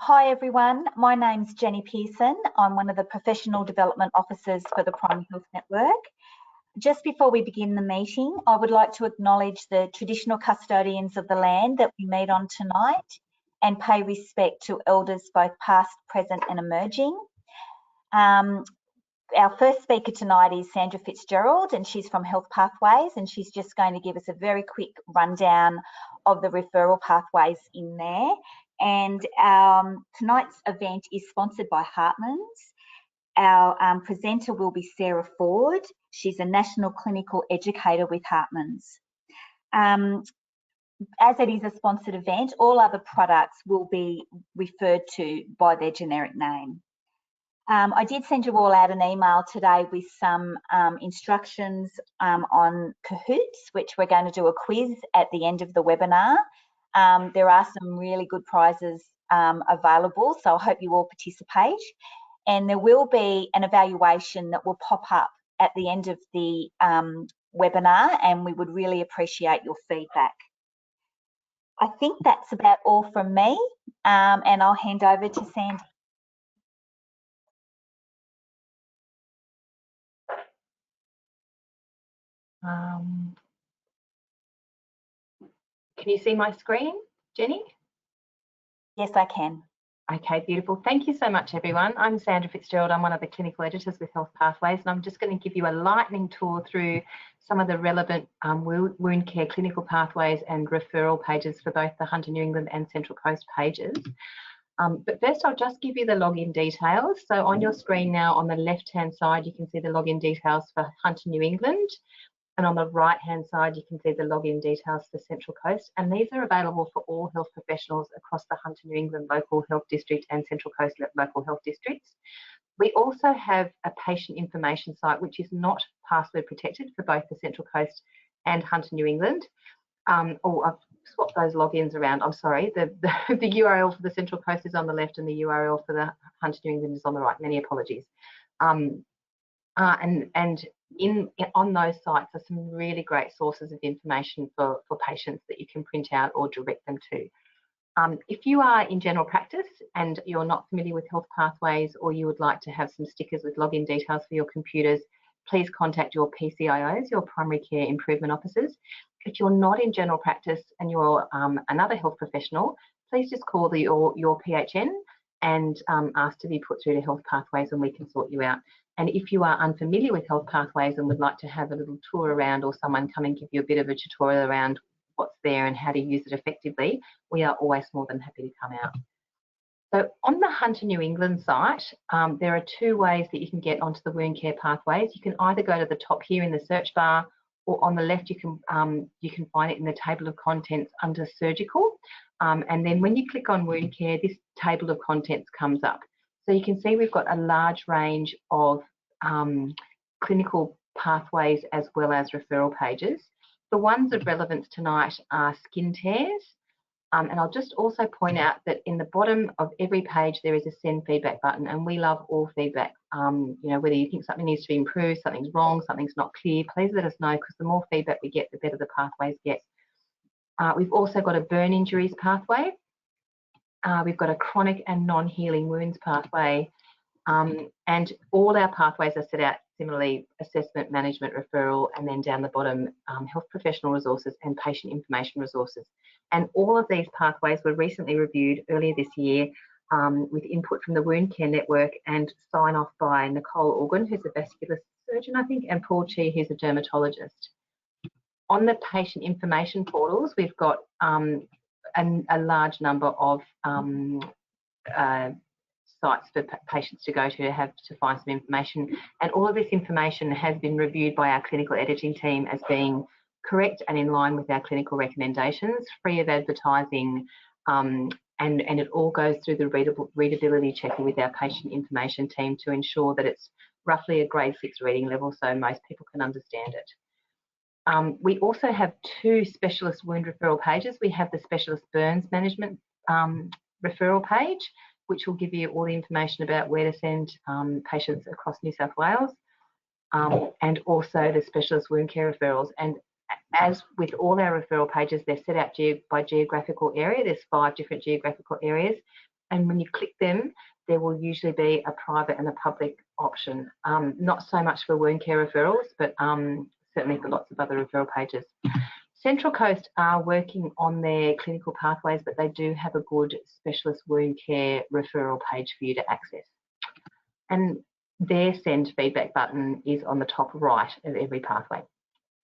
Hi everyone, my name's Jenny Pearson. I'm one of the Professional Development Officers for the Primary Health Network. Just before we begin the meeting, I would like to acknowledge the traditional custodians of the land that we meet on tonight and pay respect to elders both past, present and emerging. Our first speaker tonight is Sandra Fitzgerald, and she's from Health Pathways, and she's just going to give us a very quick rundown of the referral pathways in there. And tonight's event is sponsored by Hartman's. Our presenter will be Sarah Ford. She's a national clinical educator with Hartman's. As it is a sponsored event, all other products will be referred to by their generic name. I did send you all out an email today with some instructions on Cahoots, which we're going to do a quiz at the end of the webinar. There are some really good prizes available, so I hope you all participate. And there will be an evaluation that will pop up at the end of the webinar, and we would really appreciate your feedback. I think that's about all from me, and I'll hand over to Sandy. Can you see my screen, Jenny? Yes, I can. Okay, beautiful. Thank you so much, everyone. I'm Sandra Fitzgerald. I'm one of the clinical editors with Health Pathways, and I'm just going to give you a lightning tour through some of the relevant wound care clinical pathways and referral pages for both the Hunter New England and Central Coast pages. But first, I'll just give you the login details. So on your screen now, on the left-hand side, you can see the login details for Hunter New England. And on the right-hand side, you can see the login details for Central Coast. And these are available for all health professionals across the Hunter New England Local Health District and Central Coast Local Health Districts. We also have a patient information site, which is not password protected for both the Central Coast and Hunter New England. I've swapped those logins around. I'm sorry. The URL for the Central Coast is on the left and the URL for the Hunter New England is on the right. Many apologies. On those sites are some really great sources of information for patients that you can print out or direct them to. If you are in general practice and you're not familiar with Health Pathways, or you would like to have some stickers with login details for your computers, please contact your PCIOs, your primary care improvement officers. If you're not in general practice and you're another health professional, please just call your PHN and ask to be put through to Health Pathways, and we can sort you out. And if you are unfamiliar with Health Pathways and would like to have a little tour around, or someone come and give you a bit of a tutorial around what's there and how to use it effectively, we are always more than happy to come out. So on the Hunter New England site, there are two ways that you can get onto the wound care pathways. You can either go to the top here in the search bar, or on the left you can find it in the table of contents under surgical. And then when you click on wound care, this table of contents comes up. So you can see we've got a large range of clinical pathways as well as referral pages. The ones of relevance tonight are skin tears. And I'll just also point out that in the bottom of every page there is a send feedback button, and we love all feedback. You know, whether you think something needs to be improved, something's wrong, something's not clear, please let us know, because the more feedback we get, the better the pathways get. We've also got a burn injuries pathway. We've got a chronic and non-healing wounds pathway, and all our pathways are set out similarly: assessment, management, referral, and then down the bottom, health professional resources and patient information resources. And all of these pathways were recently reviewed earlier this year with input from the Wound Care Network and sign off by Nicole Organ, who's a vascular surgeon, I think, and Paul Chi, who's a dermatologist. On the patient information portals, we've got a large number of sites for patients to go to find some information, and all of this information has been reviewed by our clinical editing team as being correct and in line with our clinical recommendations, free of advertising, and it all goes through the readability checking with our patient information team to ensure that it's roughly a grade 6 reading level so most people can understand it. We also have two specialist wound referral pages. We have the specialist burns management referral page, which will give you all the information about where to send patients across New South Wales, and also the specialist wound care referrals. And as with all our referral pages, they're set out by geographical area. There's 5 different geographical areas. and when you click them, there will usually be a private and a public option. Not so much for wound care referrals, but certainly for lots of other referral pages. Central Coast are working on their clinical pathways, but they do have a good specialist wound care referral page for you to access. And their send feedback button is on the top right of every pathway.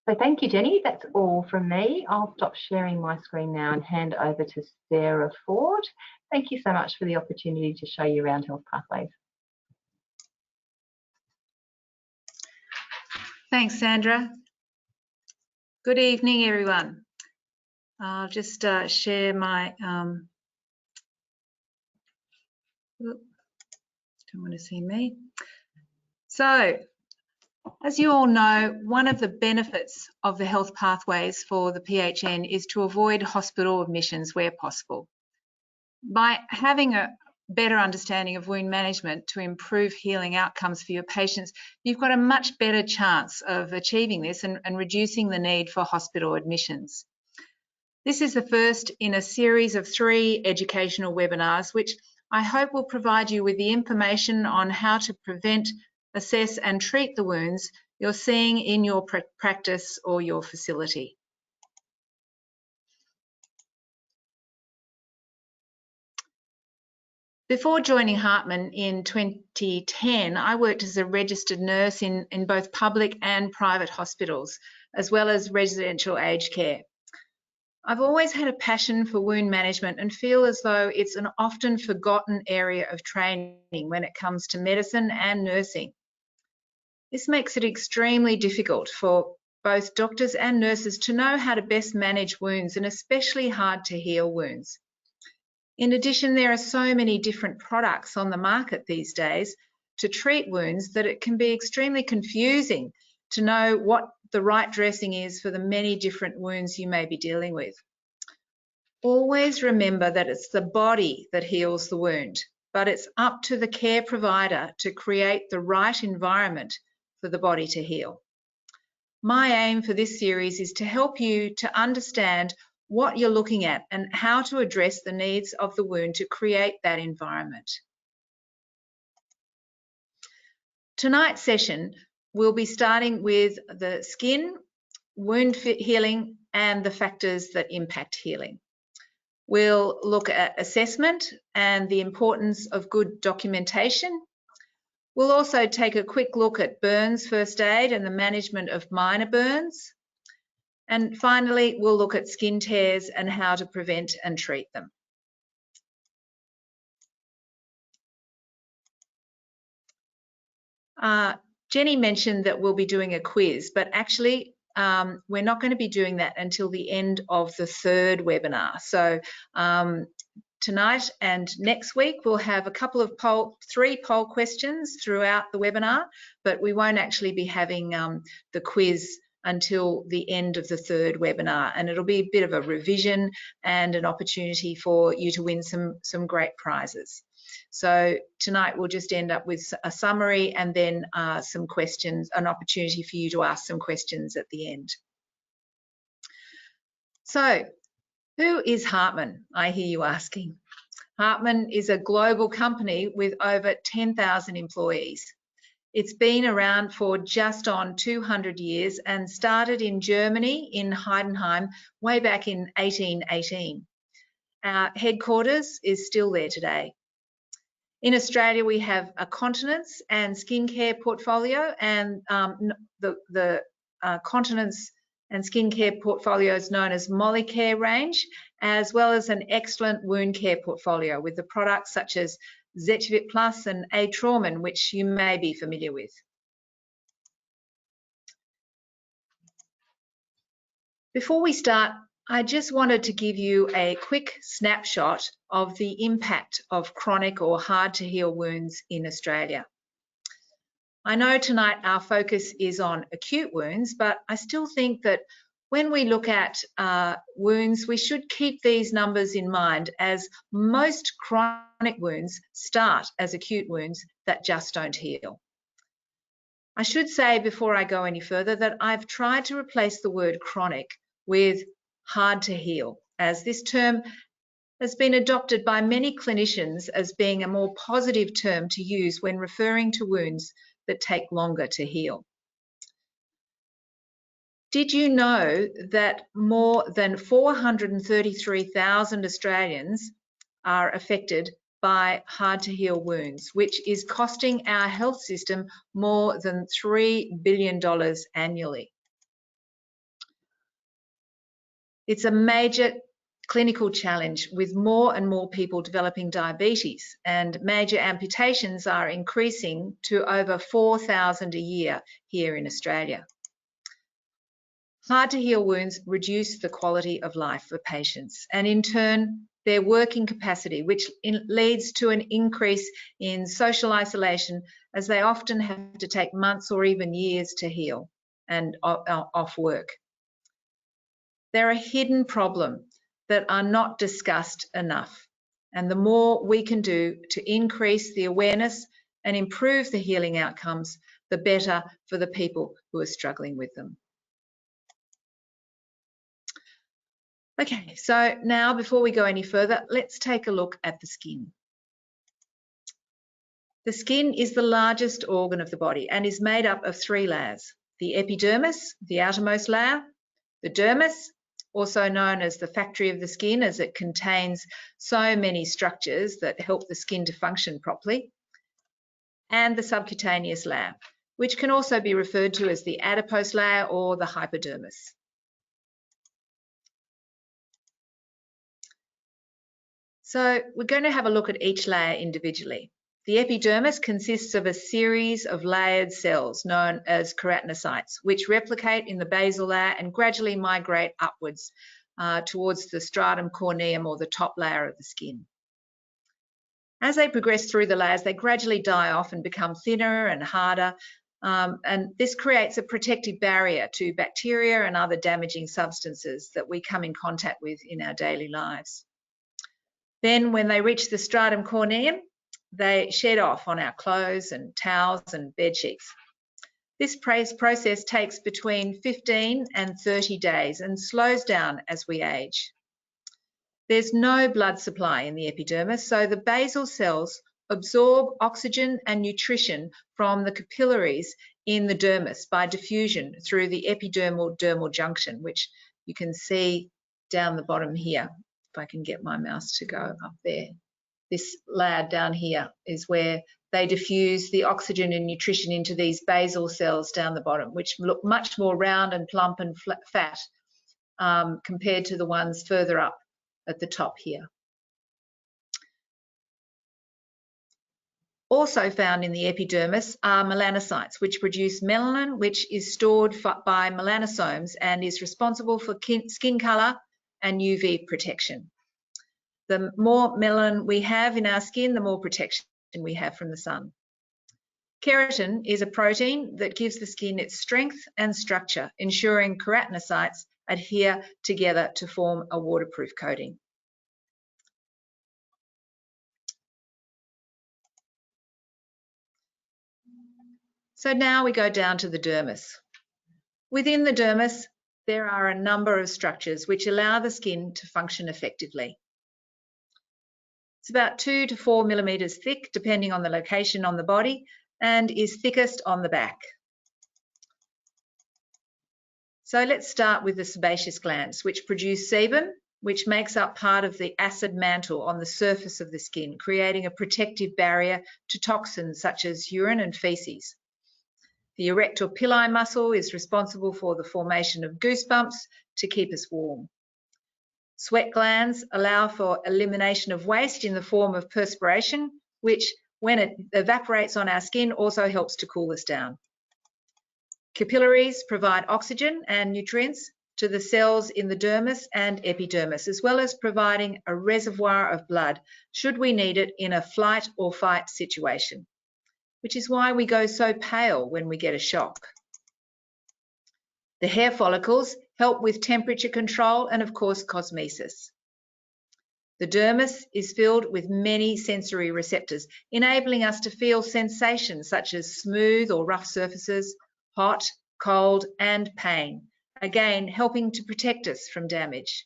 So thank you, Jenny. That's all from me. I'll stop sharing my screen now and hand over to Sarah Ford. Thank you so much for the opportunity to show you around health pathways. Thanks, Sandra. Good evening, everyone. I'll just share my, don't want to see me. So, as you all know, one of the benefits of the health pathways for the PHN is to avoid hospital admissions where possible. By having a better understanding of wound management to improve healing outcomes for your patients, you've got a much better chance of achieving this and reducing the need for hospital admissions. This is the first in a series of 3 educational webinars, which I hope will provide you with the information on how to prevent, assess and treat the wounds you're seeing in your practice or your facility. Before joining Hartman in 2010, I worked as a registered nurse in both public and private hospitals, as well as residential aged care. I've always had a passion for wound management and feel as though it's an often forgotten area of training when it comes to medicine and nursing. This makes it extremely difficult for both doctors and nurses to know how to best manage wounds, and especially hard to heal wounds. In addition, there are so many different products on the market these days to treat wounds that it can be extremely confusing to know what the right dressing is for the many different wounds you may be dealing with. Always remember that it's the body that heals the wound, but it's up to the care provider to create the right environment for the body to heal. My aim for this series is to help you to understand what you're looking at and how to address the needs of the wound to create that environment. Tonight's session, we'll be starting with the skin, wound healing, and the factors that impact healing. We'll look at assessment and the importance of good documentation. We'll also take a quick look at burns first aid and the management of minor burns. And finally, we'll look at skin tears and how to prevent and treat them. Jenny mentioned that we'll be doing a quiz, but actually we're not going to be doing that until the end of the 3rd webinar. So tonight and next week, we'll have a couple of 3 poll questions throughout the webinar, but we won't actually be having the quiz until the end of the 3rd webinar, and it'll be a bit of a revision and an opportunity for you to win some great prizes. So tonight we'll just end up with a summary and then some questions, an opportunity for you to ask some questions at the end. So who is Hartman? I hear you asking. Hartman is a global company with over 10,000 employees. It's been around for just on 200 years and started in Germany in Heidenheim way back in 1818. Our headquarters is still there today. In Australia, we have a continence and skincare portfolio, and the continence and skincare portfolio is known as Molicare range, as well as an excellent wound care portfolio with the products such as Zetivit Plus and Atrauman, which you may be familiar with. Before we start, I just wanted to give you a quick snapshot of the impact of chronic or hard to heal wounds in Australia. I know tonight our focus is on acute wounds, but I still think that when we look at wounds, we should keep these numbers in mind, as most chronic wounds start as acute wounds that just don't heal. I should say before I go any further that I've tried to replace the word chronic with hard to heal, as this term has been adopted by many clinicians as being a more positive term to use when referring to wounds that take longer to heal. Did you know that more than 433,000 Australians are affected by hard-to-heal wounds, which is costing our health system more than $3 billion annually? It's a major clinical challenge with more and more people developing diabetes, and major amputations are increasing to over 4,000 a year here in Australia. Hard-to-heal wounds reduce the quality of life for patients and in turn their working capacity, which leads to an increase in social isolation as they often have to take months or even years to heal and off work. They're a hidden problem that are not discussed enough, and the more we can do to increase the awareness and improve the healing outcomes, the better for the people who are struggling with them. Okay, so now before we go any further, let's take a look at the skin. The skin is the largest organ of the body and is made up of 3 layers: the epidermis, the outermost layer, the dermis, also known as the factory of the skin as it contains so many structures that help the skin to function properly, and the subcutaneous layer, which can also be referred to as the adipose layer or the hypodermis. So we're going to have a look at each layer individually. The epidermis consists of a series of layered cells known as keratinocytes, which replicate in the basal layer and gradually migrate upwards towards the stratum corneum, or the top layer of the skin. As they progress through the layers, they gradually die off and become thinner and harder, and this creates a protective barrier to bacteria and other damaging substances that we come in contact with in our daily lives. Then when they reach the stratum corneum, they shed off on our clothes and towels and bed sheets. This process takes between 15 and 30 days and slows down as we age. There's no blood supply in the epidermis, so the basal cells absorb oxygen and nutrition from the capillaries in the dermis by diffusion through the epidermal-dermal junction, which you can see down the bottom here. If I can get my mouse to go up there. This layer down here is where they diffuse the oxygen and nutrition into these basal cells down the bottom, which look much more round and plump and fat compared to the ones further up at the top here. Also found in the epidermis are melanocytes, which produce melanin, which is stored by melanosomes and is responsible for skin colour and UV protection. The more melanin we have in our skin, the more protection we have from the sun. Keratin is a protein that gives the skin its strength and structure, ensuring keratinocytes adhere together to form a waterproof coating. So now we go down to the dermis. Within the dermis, there are a number of structures which allow the skin to function effectively. It's about 2 to 4 millimetres thick, depending on the location on the body, and is thickest on the back. So let's start with the sebaceous glands, which produce sebum, which makes up part of the acid mantle on the surface of the skin, creating a protective barrier to toxins such as urine and faeces. The erector pili muscle is responsible for the formation of goosebumps to keep us warm. Sweat glands allow for elimination of waste in the form of perspiration, which, when it evaporates on our skin, also helps to cool us down. Capillaries provide oxygen and nutrients to the cells in the dermis and epidermis, as well as providing a reservoir of blood should we need it in a flight or fight situation, which is why we go so pale when we get a shock. The hair follicles help with temperature control and, of course, cosmesis. The dermis is filled with many sensory receptors, enabling us to feel sensations such as smooth or rough surfaces, hot, cold, and pain, again helping to protect us from damage.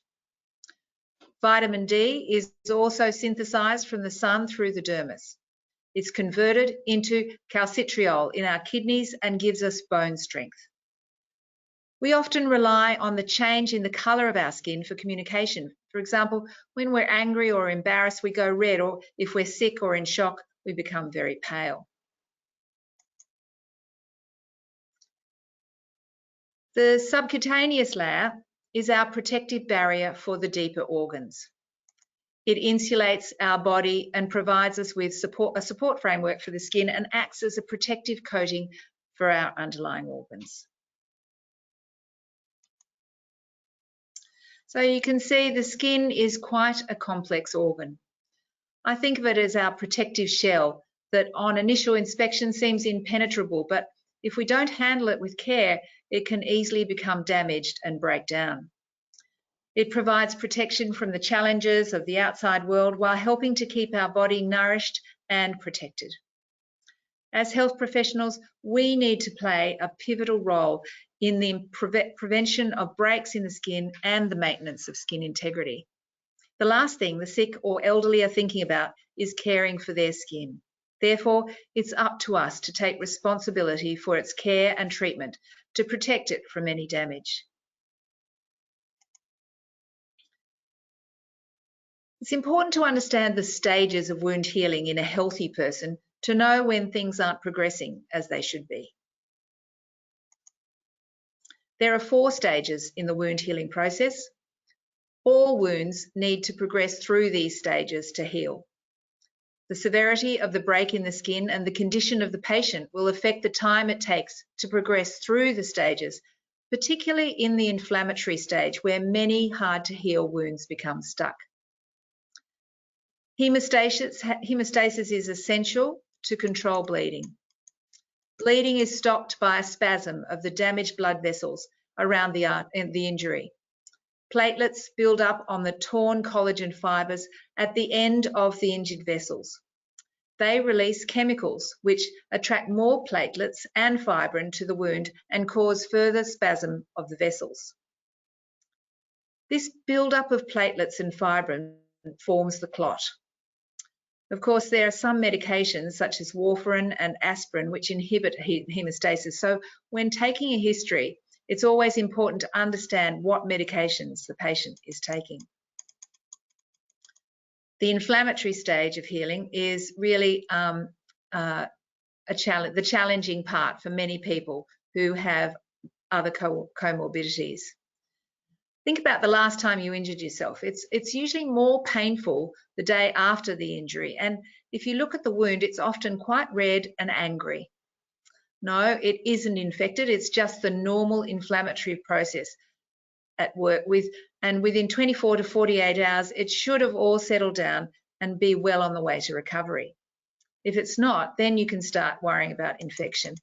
Vitamin D is also synthesized from the sun through the dermis. It's converted into calcitriol in our kidneys and gives us bone strength. We often rely on the change in the colour of our skin for communication. For example, when we're angry or embarrassed, we go red, or if we're sick or in shock, we become very pale. The subcutaneous layer is our protective barrier for the deeper organs. It insulates our body and provides us with a support framework for the skin and acts as a protective coating for our underlying organs. So you can see the skin is quite a complex organ. I think of it as our protective shell that on initial inspection seems impenetrable, but if we don't handle it with care, it can easily become damaged and break down. It provides protection from the challenges of the outside world while helping to keep our body nourished and protected. As health professionals, we need to play a pivotal role in the prevention of breaks in the skin and the maintenance of skin integrity. The last thing the sick or elderly are thinking about is caring for their skin. Therefore, it's up to us to take responsibility for its care and treatment to protect it from any damage. It's important to understand the stages of wound healing in a healthy person to know when things aren't progressing as they should be. There are 4 stages in the wound healing process. All wounds need to progress through these stages to heal. The severity of the break in the skin and the condition of the patient will affect the time it takes to progress through the stages, particularly in the inflammatory stage where many hard-to-heal wounds become stuck. Hemostasis is essential to control bleeding. Bleeding is stopped by a spasm of the damaged blood vessels around the injury. Platelets build up on the torn collagen fibres at the end of the injured vessels. They release chemicals which attract more platelets and fibrin to the wound and cause further spasm of the vessels. This build-up of platelets and fibrin forms the clot. Of course, there are some medications such as warfarin and aspirin which inhibit hemostasis. So when taking a history, it's always important to understand what medications the patient is taking. The inflammatory stage of healing is really the challenging part for many people who have other comorbidities. Think about the last time you injured yourself. It's usually more painful the day after the injury. And if you look at the wound, it's often quite red and angry. No, it isn't infected. It's just the normal inflammatory process at work and within 24 to 48 hours, it should have all settled down and be well on the way to recovery. If it's not, then you can start worrying about infection.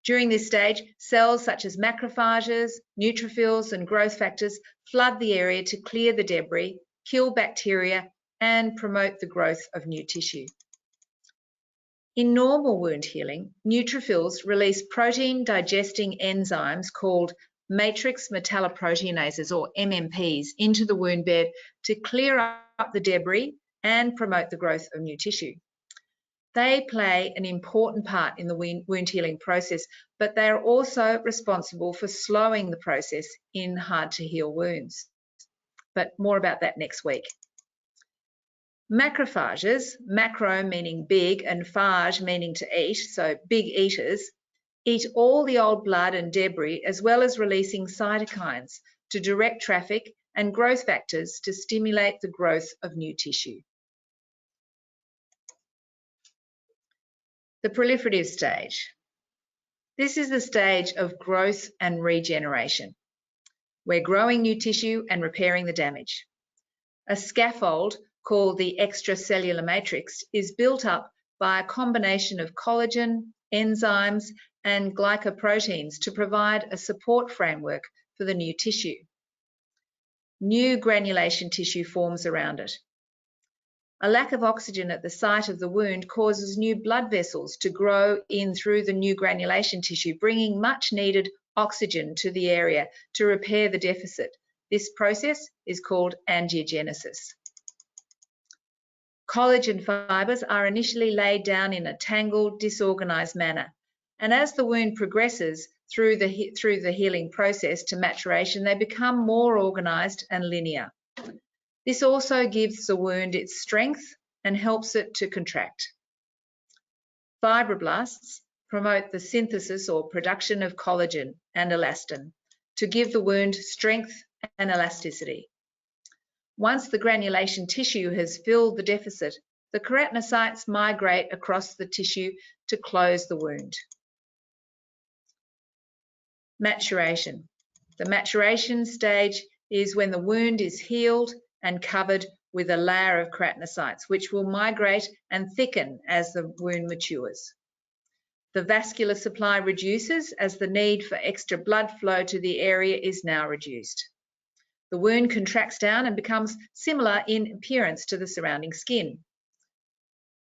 During this stage, cells such as macrophages, neutrophils, and growth factors flood the area to clear the debris, kill bacteria, and promote the growth of new tissue. In normal wound healing, neutrophils release protein-digesting enzymes called matrix metalloproteinases, or MMPs, into the wound bed to clear up the debris and promote the growth of new tissue. They play an important part in the wound healing process, but they are also responsible for slowing the process in hard-to-heal wounds. But more about that next week. Macrophages, macro meaning big and phage meaning to eat, so big eaters, eat all the old blood and debris as well as releasing cytokines to direct traffic and growth factors to stimulate the growth of new tissue. The proliferative stage. This is the stage of growth and regeneration. We're growing new tissue and repairing the damage. A scaffold called the extracellular matrix is built up by a combination of collagen, enzymes, and glycoproteins to provide a support framework for the new tissue. New granulation tissue forms around it. A lack of oxygen at the site of the wound causes new blood vessels to grow in through the new granulation tissue, bringing much needed oxygen to the area to repair the deficit This process is called angiogenesis. Collagen fibres are initially laid down in a tangled, disorganised manner, and as the wound progresses through the healing process to maturation, they become more organised and linear. This also gives the wound its strength and helps it to contract. Fibroblasts promote the synthesis or production of collagen and elastin to give the wound strength and elasticity. Once the granulation tissue has filled the deficit, the keratinocytes migrate across the tissue to close the wound. Maturation. The maturation stage is when the wound is healed and covered with a layer of keratinocytes, which will migrate and thicken as the wound matures. The vascular supply reduces as the need for extra blood flow to the area is now reduced. The wound contracts down and becomes similar in appearance to the surrounding skin.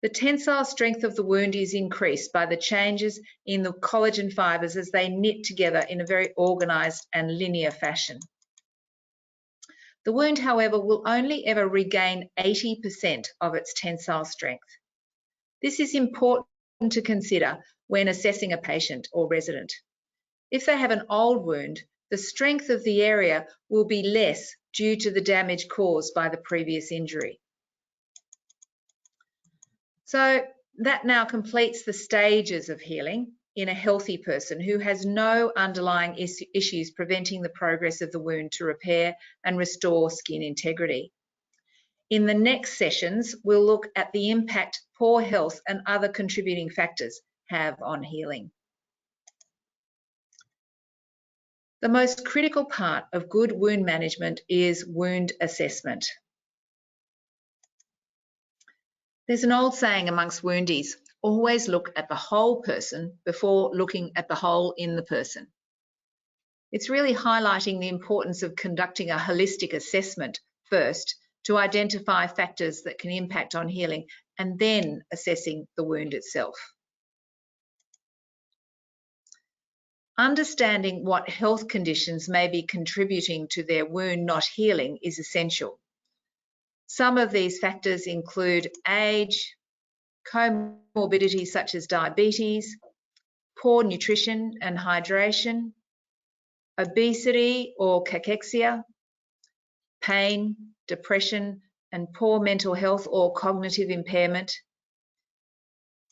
The tensile strength of the wound is increased by the changes in the collagen fibres as they knit together in a very organised and linear fashion. The wound, however, will only ever regain 80% of its tensile strength. This is important to consider when assessing a patient or resident. If they have an old wound, the strength of the area will be less due to the damage caused by the previous injury. So that now completes the stages of healing in a healthy person who has no underlying issues preventing the progress of the wound to repair and restore skin integrity. In the next sessions, we'll look at the impact poor health and other contributing factors have on healing. The most critical part of good wound management is wound assessment. There's an old saying amongst woundies, always look at the whole person before looking at the hole in the person. It's really highlighting the importance of conducting a holistic assessment first to identify factors that can impact on healing and then assessing the wound itself. Understanding what health conditions may be contributing to their wound not healing is essential. Some of these factors include age, comorbidities such as diabetes, poor nutrition and hydration, obesity or cachexia, pain, depression and poor mental health or cognitive impairment,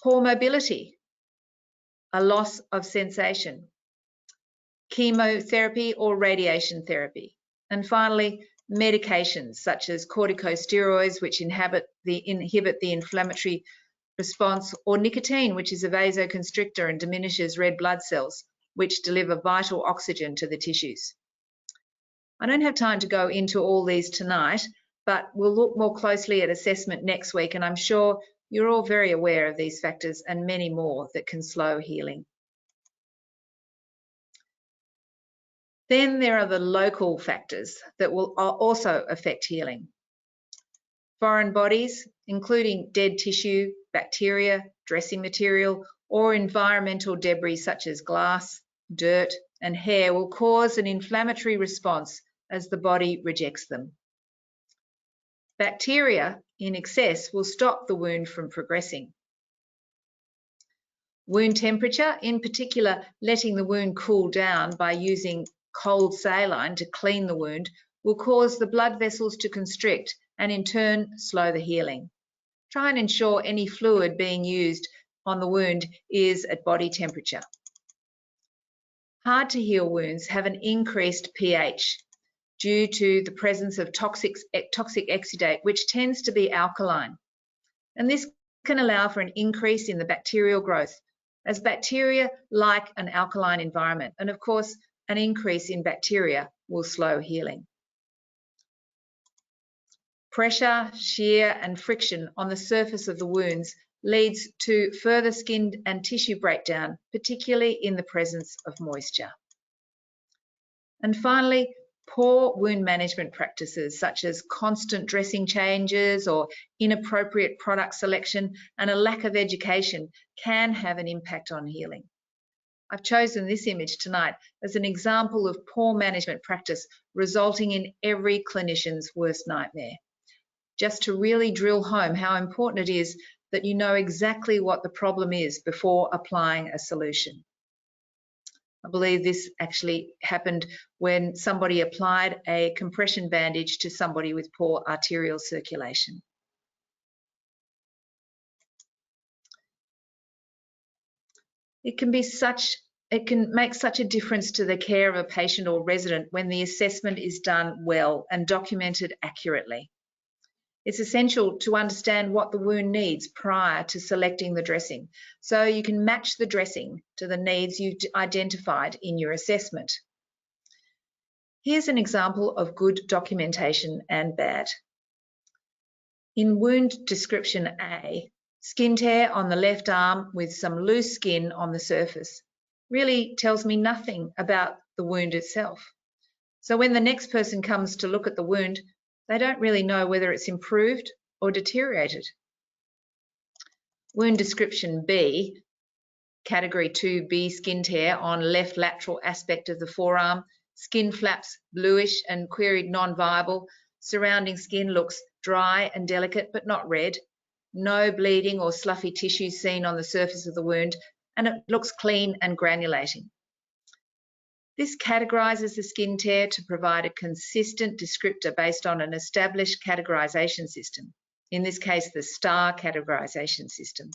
poor mobility, a loss of sensation, chemotherapy or radiation therapy, and finally, medications such as corticosteroids, which inhibit the inflammatory response, or nicotine, which is a vasoconstrictor and diminishes red blood cells, which deliver vital oxygen to the tissues. I don't have time to go into all these tonight, but we'll look more closely at assessment next week, and I'm sure you're all very aware of these factors and many more that can slow healing. Then there are the local factors that will also affect healing. Foreign bodies, including dead tissue, bacteria, dressing material, or environmental debris such as glass, dirt, and hair will cause an inflammatory response as the body rejects them. Bacteria in excess will stop the wound from progressing. Wound temperature, in particular, letting the wound cool down by using cold saline to clean the wound, will cause the blood vessels to constrict and in turn slow the healing. Try and ensure any fluid being used on the wound is at body temperature. Hard to heal wounds have an increased pH due to the presence of toxic exudate, which tends to be alkaline. And this can allow for an increase in the bacterial growth, as bacteria like an alkaline environment. And of course, an increase in bacteria will slow healing. Pressure, shear, and friction on the surface of the wounds leads to further skin and tissue breakdown, particularly in the presence of moisture. And finally, poor wound management practices such as constant dressing changes or inappropriate product selection and a lack of education can have an impact on healing. I've chosen this image tonight as an example of poor management practice resulting in every clinician's worst nightmare, just to really drill home how important it is that you know exactly what the problem is before applying a solution. I believe this actually happened when somebody applied a compression bandage to somebody with poor arterial circulation. It can make such a difference to the care of a patient or resident when the assessment is done well and documented accurately. It's essential to understand what the wound needs prior to selecting the dressing, so you can match the dressing to the needs you've identified in your assessment. Here's an example of good documentation and bad. In wound description A, skin tear on the left arm with some loose skin on the surface really tells me nothing about the wound itself. So when the next person comes to look at the wound, they don't really know whether it's improved or deteriorated. Wound description B, category 2B, skin tear on left lateral aspect of the forearm, skin flaps bluish and queried non-viable, surrounding skin looks dry and delicate but not red, no bleeding or sloughy tissue seen on the surface of the wound, and it looks clean and granulating. This categorises the skin tear to provide a consistent descriptor based on an established categorisation system, in this case the STAR categorisation system.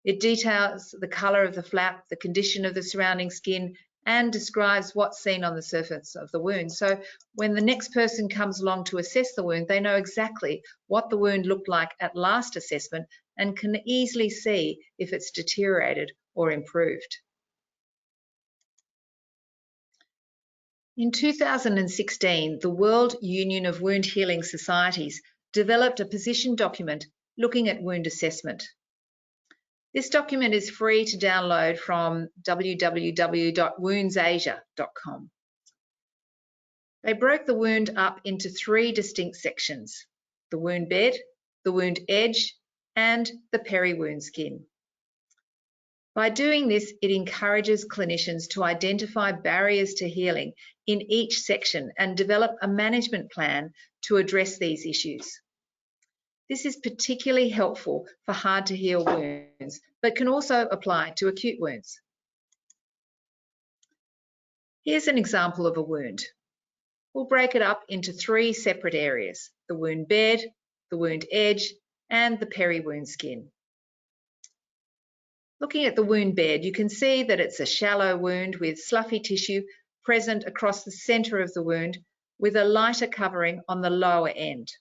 It details the colour of the flap, the condition of the surrounding skin, and describes what's seen on the surface of the wound. So when the next person comes along to assess the wound, they know exactly what the wound looked like at last assessment and can easily see if it's deteriorated or improved. In 2016, the World Union of Wound Healing Societies developed a position document looking at wound assessment. This document is free to download from www.woundsasia.com. They broke the wound up into 3 distinct sections: the wound bed, the wound edge, and the peri-wound skin. By doing this, it encourages clinicians to identify barriers to healing in each section and develop a management plan to address these issues. This is particularly helpful for hard to heal wounds, but can also apply to acute wounds. Here's an example of a wound. We'll break it up into 3 separate areas: the wound bed, the wound edge, and the peri-wound skin. Looking at the wound bed, you can see that it's a shallow wound with sloughy tissue present across the centre of the wound with a lighter covering on the lower end.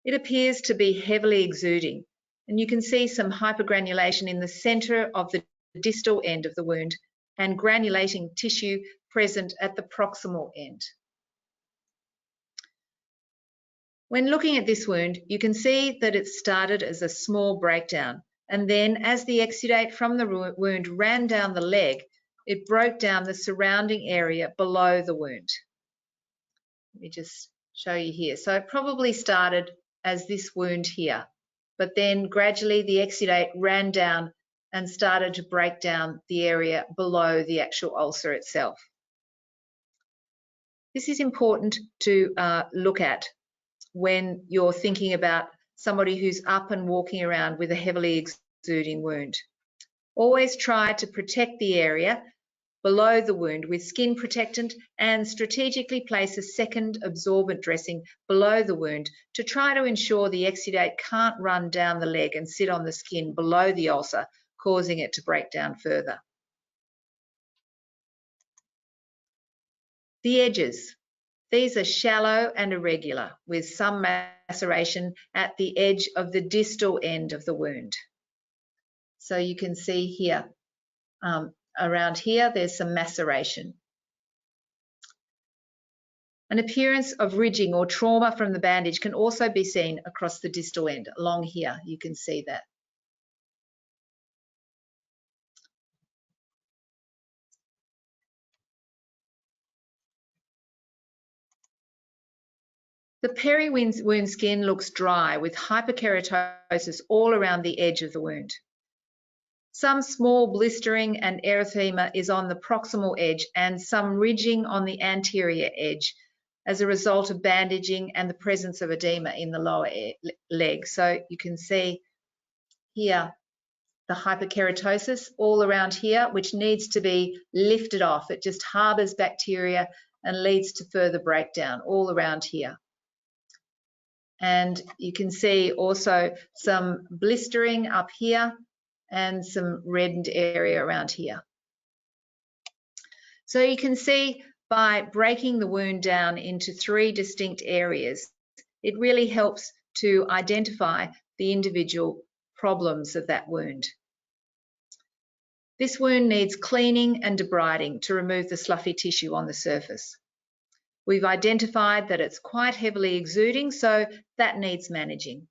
It appears to be heavily exuding, and you can see some hypergranulation in the centre of the distal end of the wound and granulating tissue present at the proximal end. When looking at this wound, you can see that it started as a small breakdown, and then as the exudate from the wound ran down the leg, it broke down the surrounding area below the wound. Let me just show you here. So it probably started as this wound here, but then gradually the exudate ran down and started to break down the area below the actual ulcer itself. This is important to look at when you're thinking about somebody who's up and walking around with a heavily exuding wound. Always try to protect the area below the wound with skin protectant and strategically place a second absorbent dressing below the wound to try to ensure the exudate can't run down the leg and sit on the skin below the ulcer, causing it to break down further. The edges. These are shallow and irregular, with some maceration at the edge of the distal end of the wound. So you can see here, around here, there's some maceration. An appearance of ridging or trauma from the bandage can also be seen across the distal end. Along here, you can see that. The peri-wound skin looks dry with hyperkeratosis all around the edge of the wound. Some small blistering and erythema is on the proximal edge and some ridging on the anterior edge as a result of bandaging and the presence of edema in the lower leg. So you can see here the hyperkeratosis all around here, which needs to be lifted off. It just harbours bacteria and leads to further breakdown all around here. And you can see also some blistering up here and some reddened area around here. So you can see by breaking the wound down into 3 distinct areas, it really helps to identify the individual problems of that wound. This wound needs cleaning and debriding to remove the sloughy tissue on the surface. We've identified that it's quite heavily exuding, so that needs managing.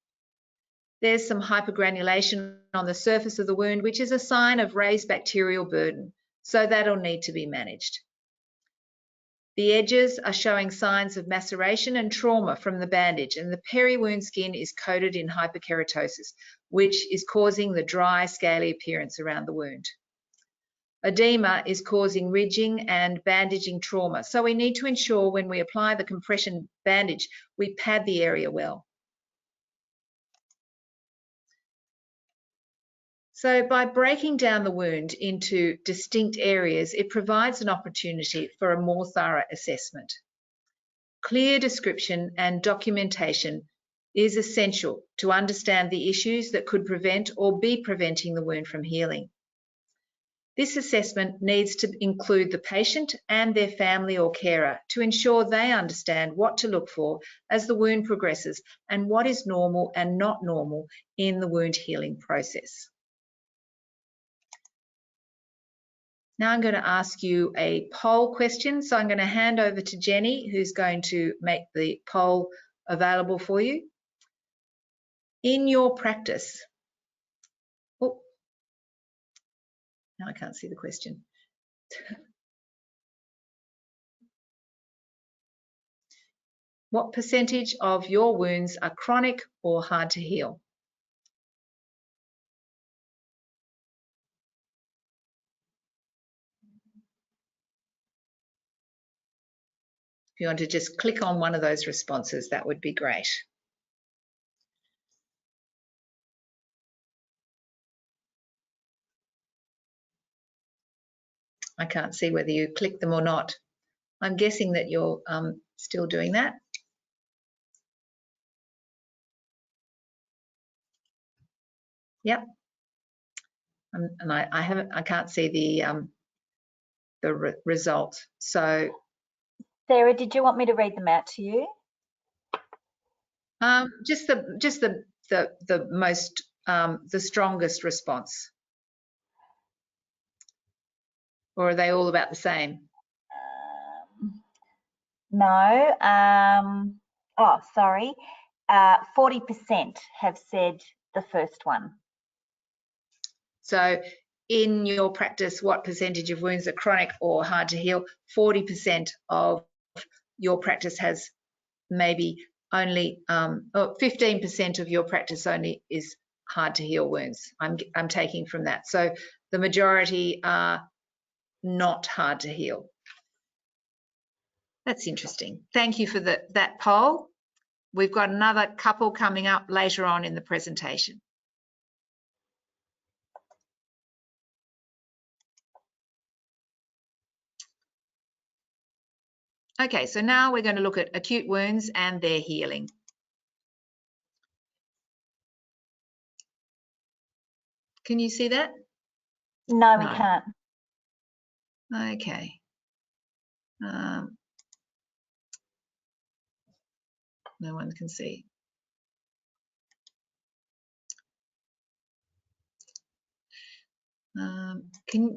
There's some hypergranulation on the surface of the wound, which is a sign of raised bacterial burden, so that'll need to be managed. The edges are showing signs of maceration and trauma from the bandage, and the peri-wound skin is coated in hyperkeratosis, which is causing the dry, scaly appearance around the wound. Edema is causing ridging and bandaging trauma, so we need to ensure when we apply the compression bandage, we pad the area well. So by breaking down the wound into distinct areas, it provides an opportunity for a more thorough assessment. Clear description and documentation is essential to understand the issues that could prevent or be preventing the wound from healing. This assessment needs to include the patient and their family or carer to ensure they understand what to look for as the wound progresses and what is normal and not normal in the wound healing process. Now I'm going to ask you a poll question. So I'm going to hand over to Jenny, who's going to make the poll available for you. In your practice, oh, now I can't see the question. What percentage of your wounds are chronic or hard to heal? If you want to just click on one of those responses, that would be great. I can't see whether you clicked them or not. I'm guessing that you're still doing that. Yep. And I can't see the result. So, Sarah, did you want me to read them out to you? Just the most the strongest response, or are they all about the same? No. Oh, sorry. 40% have said the first one. So in your practice, what percentage of wounds are chronic or hard to heal? 40% of your practice has maybe only, 15% of your practice only is hard to heal wounds. I'm taking from that. So the majority are not hard to heal. That's interesting. Thank you for that poll. We've got another couple coming up later on in the presentation. Okay, so now we're going to look at acute wounds and their healing. Can you see that? No, we can't. Okay. No one can see.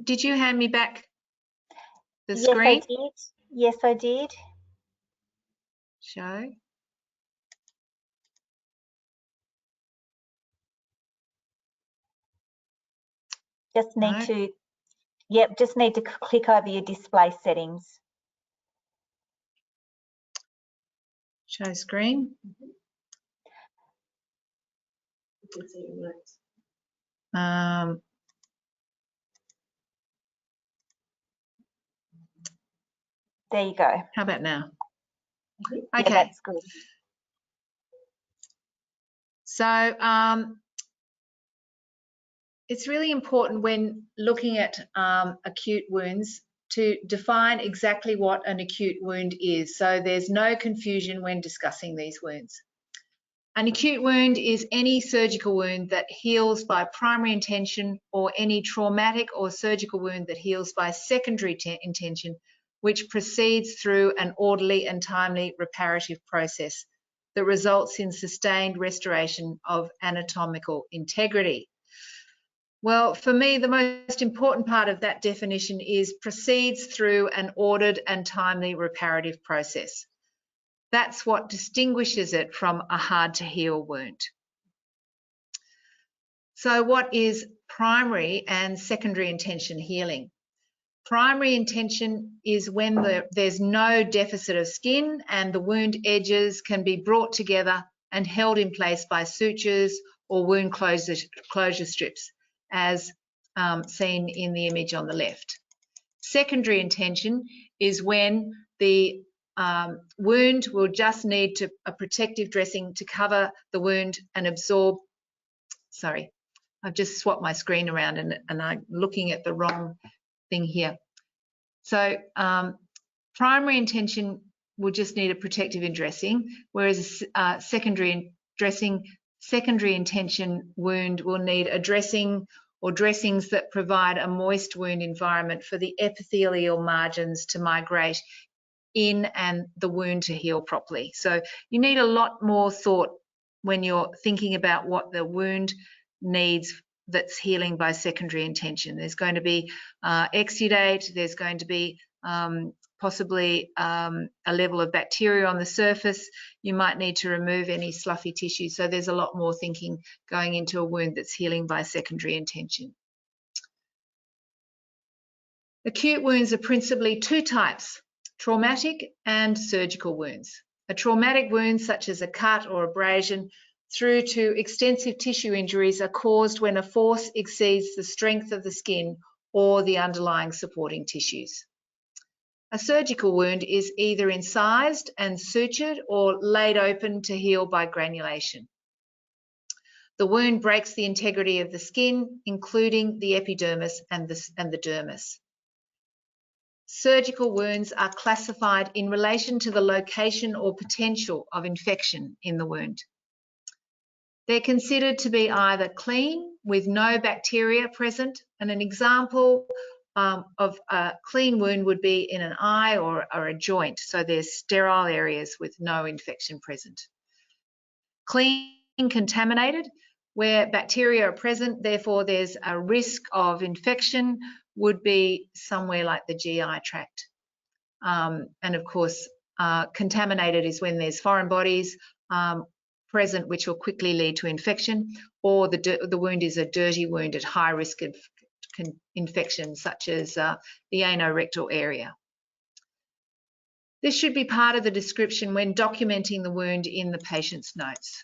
Did you hand me back the screen? Yes, I did. Yes, I did. Show. Just need to, yep, just need to click over your display settings. Show screen. There you go. How about now? Yeah, Okay. that's good. So it's really important when looking at acute wounds to define exactly what an acute wound is, so there's no confusion when discussing these wounds. An acute wound is any surgical wound that heals by primary intention, or any traumatic or surgical wound that heals by secondary intention, which proceeds through an orderly and timely reparative process that results in sustained restoration of anatomical integrity. Well, for me, the most important part of that definition is proceeds through an ordered and timely reparative process. That's what distinguishes it from a hard-to-heal wound. So what is primary and secondary intention healing? Primary intention is when there's no deficit of skin and the wound edges can be brought together and held in place by sutures or wound closure strips, as seen in the image on the left. Secondary intention is when the wound will just need a protective dressing to cover the wound and absorb. Sorry, I've just swapped my screen around and I'm looking at the wrong thing here. So primary intention will just need a protective dressing, whereas secondary intention wound will need a dressing or dressings that provide a moist wound environment for the epithelial margins to migrate in and the wound to heal properly. So you need a lot more thought when you're thinking about what the wound needs that's healing by secondary intention. There's going to be exudate, there's going to be possibly a level of bacteria on the surface. You might need to remove any sloughy tissue. So there's a lot more thinking going into a wound that's healing by secondary intention. Acute wounds are principally two types: traumatic and surgical wounds. A traumatic wound, such as a cut or abrasion, through to extensive tissue injuries, are caused when a force exceeds the strength of the skin or the underlying supporting tissues. A surgical wound is either incised and sutured or laid open to heal by granulation. The wound breaks the integrity of the skin, including the epidermis and the dermis. Surgical wounds are classified in relation to the location or potential of infection in the wound. They're considered to be either clean with no bacteria present, and an example of a clean wound would be in an eye or a joint, so there's sterile areas with no infection present. Clean contaminated, where bacteria are present, therefore there's a risk of infection, would be somewhere like the GI tract. And of course, contaminated is when there's foreign bodies present, which will quickly lead to infection, or the wound is a dirty wound at high risk of infection, such as the anorectal area. This should be part of the description when documenting the wound in the patient's notes.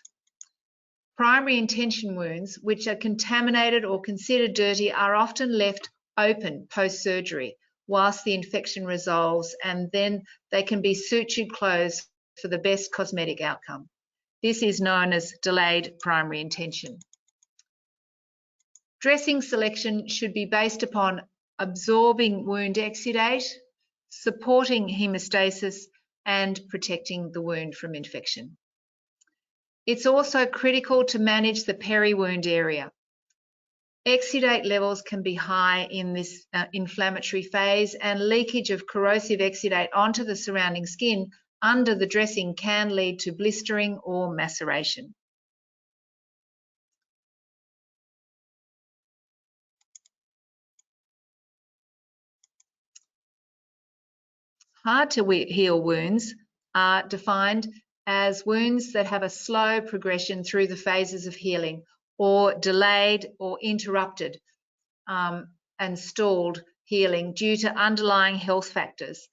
Primary intention wounds, which are contaminated or considered dirty, are often left open post-surgery whilst the infection resolves, and then they can be sutured closed for the best cosmetic outcome. This is known as delayed primary intention. Dressing selection should be based upon absorbing wound exudate, supporting hemostasis, and protecting the wound from infection. It's also critical to manage the peri-wound area. Exudate levels can be high in this inflammatory phase, and leakage of corrosive exudate onto the surrounding skin under the dressing can lead to blistering or maceration. Hard to heal wounds are defined as wounds that have a slow progression through the phases of healing, or delayed or interrupted and stalled healing due to underlying health factors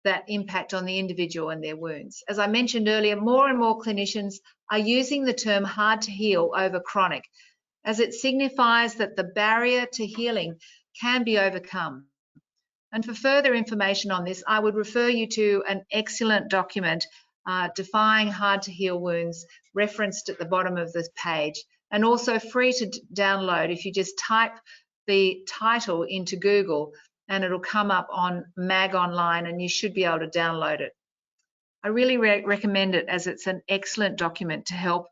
that impact on the individual and their wounds. As I mentioned earlier, more and more clinicians are using the term hard to heal over chronic, as it signifies that the barrier to healing can be overcome. And for further information on this, I would refer you to an excellent document, Defying Hard to Heal Wounds, referenced at the bottom of this page, and also free to download if you just type the title into Google, and it'll come up on MAG Online, and you should be able to download it. I really recommend it, as it's an excellent document to help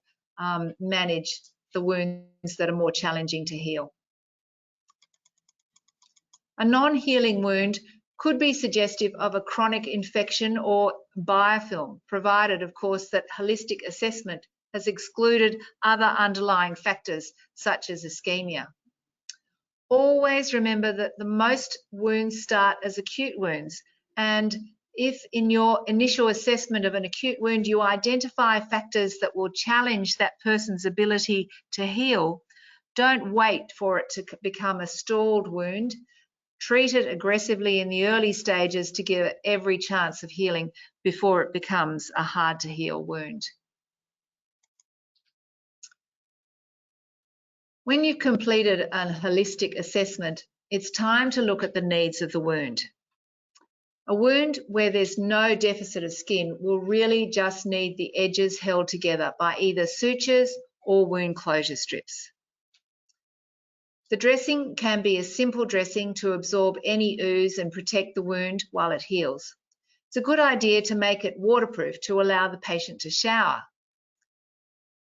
manage the wounds that are more challenging to heal. A non-healing wound could be suggestive of a chronic infection or biofilm, provided, of course, that holistic assessment has excluded other underlying factors such as ischemia. Always remember that the most wounds start as acute wounds, and if in your initial assessment of an acute wound you identify factors that will challenge that person's ability to heal, don't wait for it to become a stalled wound. Treat it aggressively in the early stages to give it every chance of healing before it becomes a hard to heal wound. When you've completed a holistic assessment, it's time to look at the needs of the wound. A wound where there's no deficit of skin will really just need the edges held together by either sutures or wound closure strips. The dressing can be a simple dressing to absorb any ooze and protect the wound while it heals. It's a good idea to make it waterproof to allow the patient to shower.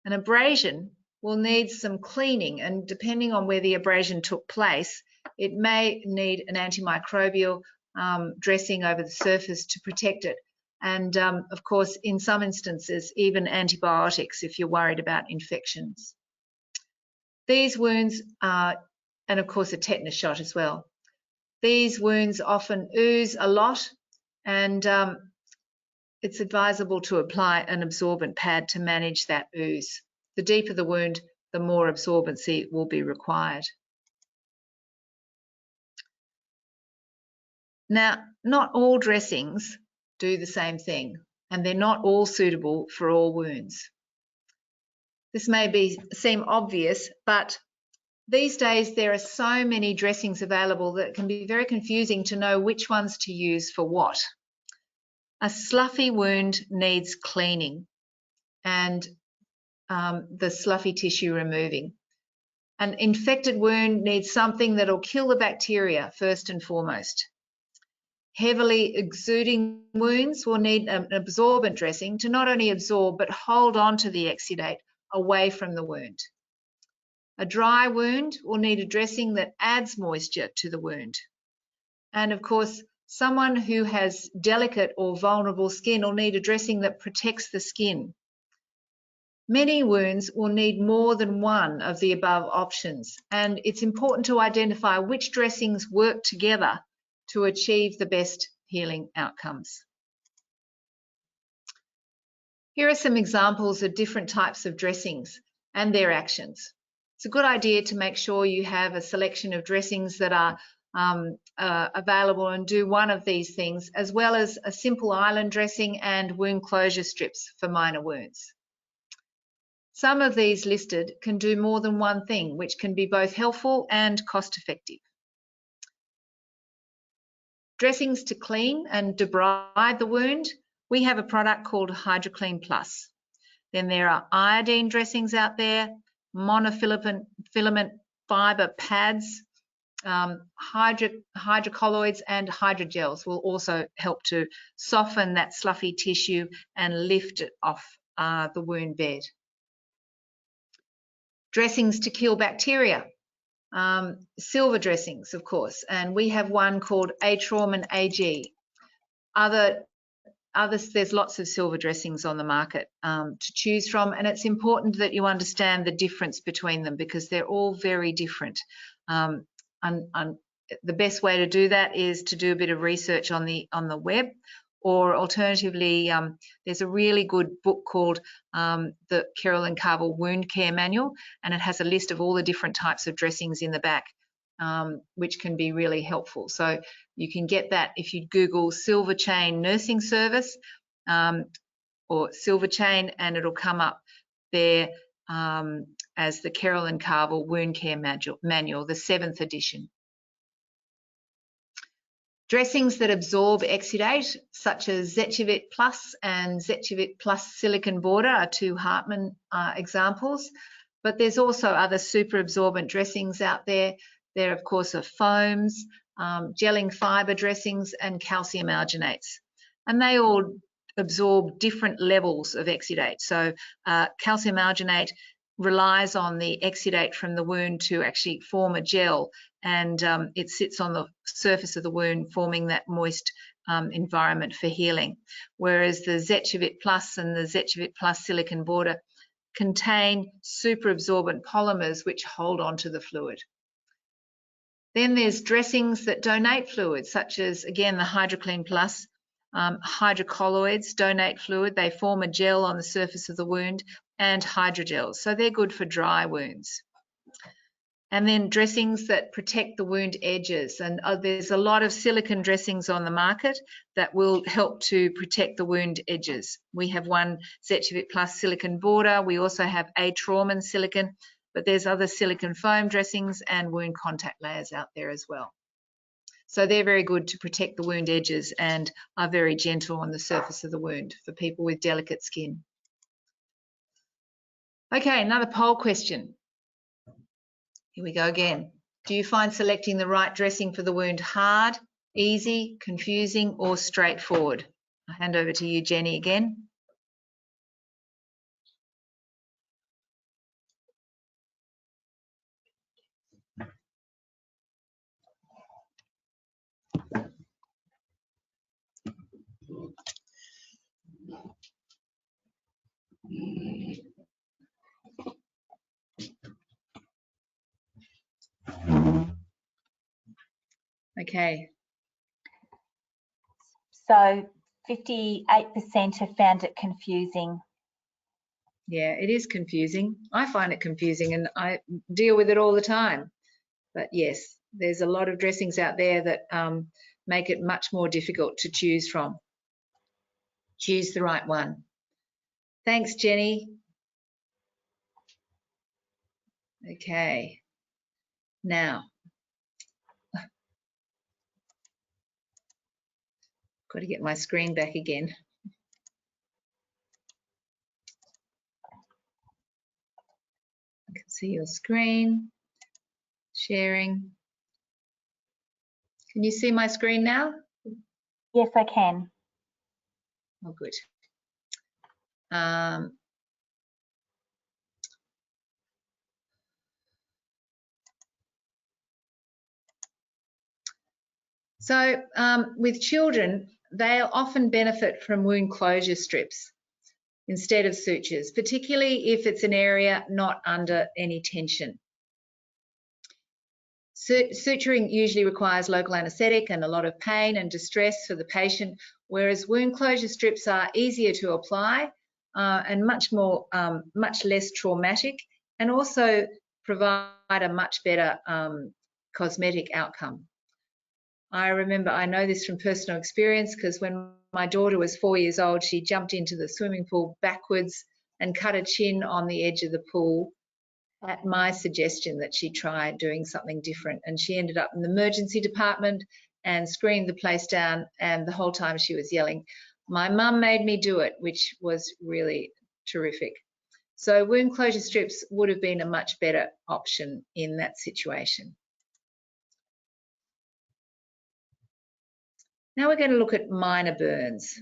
An abrasion will need some cleaning, and depending on where the abrasion took place, it may need an antimicrobial dressing over the surface to protect it. And of course, in some instances, even antibiotics if you're worried about infections. These wounds are, and of course a tetanus shot as well. These wounds often ooze a lot, and it's advisable to apply an absorbent pad to manage that ooze. The deeper the wound, the more absorbency will be required. Now, not all dressings do the same thing, and they're not all suitable for all wounds. This may seem obvious, but these days there are so many dressings available that it can be very confusing to know which ones to use for what. A sloughy wound needs cleaning and the sloughy tissue removing. An infected wound needs something that'll kill the bacteria first and foremost. Heavily exuding wounds will need an absorbent dressing to not only absorb but hold on to the exudate away from the wound. A dry wound will need a dressing that adds moisture to the wound. And of course, someone who has delicate or vulnerable skin will need a dressing that protects the skin. Many wounds will need more than one of the above options, and it's important to identify which dressings work together to achieve the best healing outcomes. Here are some examples of different types of dressings and their actions. It's a good idea to make sure you have a selection of dressings that are available and do one of these things, as well as a simple island dressing and wound closure strips for minor wounds. Some of these listed can do more than one thing, which can be both helpful and cost-effective. Dressings to clean and debride the wound. We have a product called HydroClean Plus. Then there are iodine dressings out there, monofilament fibre pads, hydrocolloids and hydrogels will also help to soften that sloughy tissue and lift it off the wound bed. Dressings to kill bacteria, silver dressings, of course, and we have one called Atraum and AG. Others, there's lots of silver dressings on the market to choose from, and it's important that you understand the difference between them because they're all very different. The best way to do that is to do a bit of research on the web, or alternatively, there's a really good book called the Carolyn Carvel Wound Care Manual, and it has a list of all the different types of dressings in the back, which can be really helpful. So you can get that if you Google Silver Chain Nursing Service or Silver Chain, and it'll come up there as the Carolyn Carvel Wound Care Manual, the 7th edition. Dressings that absorb exudate, such as Zecchivit Plus and Zecchivit Plus Silicone Border, are two Hartmann examples. But there's also other super absorbent dressings out there. There, of course, are foams, gelling fibre dressings, and calcium alginates. And they all absorb different levels of exudate. So calcium alginate relies on the exudate from the wound to actually form a gel, and it sits on the surface of the wound, forming that moist environment for healing. Whereas the Zecchivit Plus and the Zecchivit Plus Silicone Border contain super absorbent polymers which hold onto the fluid. Then there's dressings that donate fluid, such as, again, the HydroClean Plus. Hydrocolloids donate fluid. They form a gel on the surface of the wound, and hydrogels. So they're good for dry wounds. And then dressings that protect the wound edges. And there's a lot of silicone dressings on the market that will help to protect the wound edges. We have one Zecchivit Plus Silicone Border. We also have Atrauman silicone, but there's other silicone foam dressings and wound contact layers out there as well. So they're very good to protect the wound edges and are very gentle on the surface of the wound for people with delicate skin. Okay, another poll question. Here we go again. Do you find selecting the right dressing for the wound hard, easy, confusing, or straightforward? I'll hand over to you, Jenny, again. Okay. So 58% have found it confusing. Yeah, it is confusing. I find it confusing and I deal with it all the time. But yes, there's a lot of dressings out there that make it much more difficult to choose from. Choose the right one. Thanks, Jenny. Okay. Now, got to get my screen back again. I can see your screen. Sharing. Can you see my screen now? Yes, I can. Oh, good. So with children, they'll often benefit from wound closure strips instead of sutures, particularly if it's an area not under any tension. Suturing usually requires local anaesthetic and a lot of pain and distress for the patient, whereas wound closure strips are easier to apply and much less traumatic, and also provide a much better cosmetic outcome. I know this from personal experience because when my daughter was 4 years old, she jumped into the swimming pool backwards and cut a chin on the edge of the pool at my suggestion that she try doing something different. And she ended up in the emergency department and screamed the place down, and the whole time she was yelling, "My mum made me do it," which was really terrific. So wound closure strips would have been a much better option in that situation. Now we're going to look at minor burns.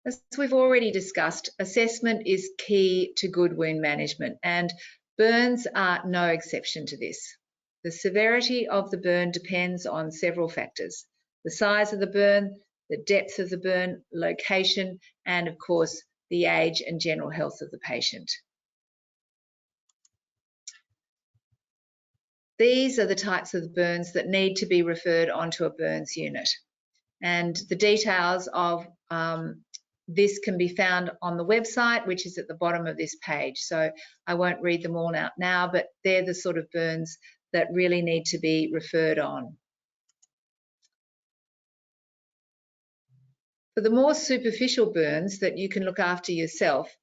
As we've already discussed, assessment is key to good wound management, and burns are no exception to this. The severity of the burn depends on several factors: the size of the burn, the depth of the burn, location, and of course, the age and general health of the patient. These are the types of burns that need to be referred onto a burns unit. And the details of this can be found on the website, which is at the bottom of this page. So I won't read them all out now, but they're the sort of burns that really need to be referred on. For the more superficial burns that you can look after yourself,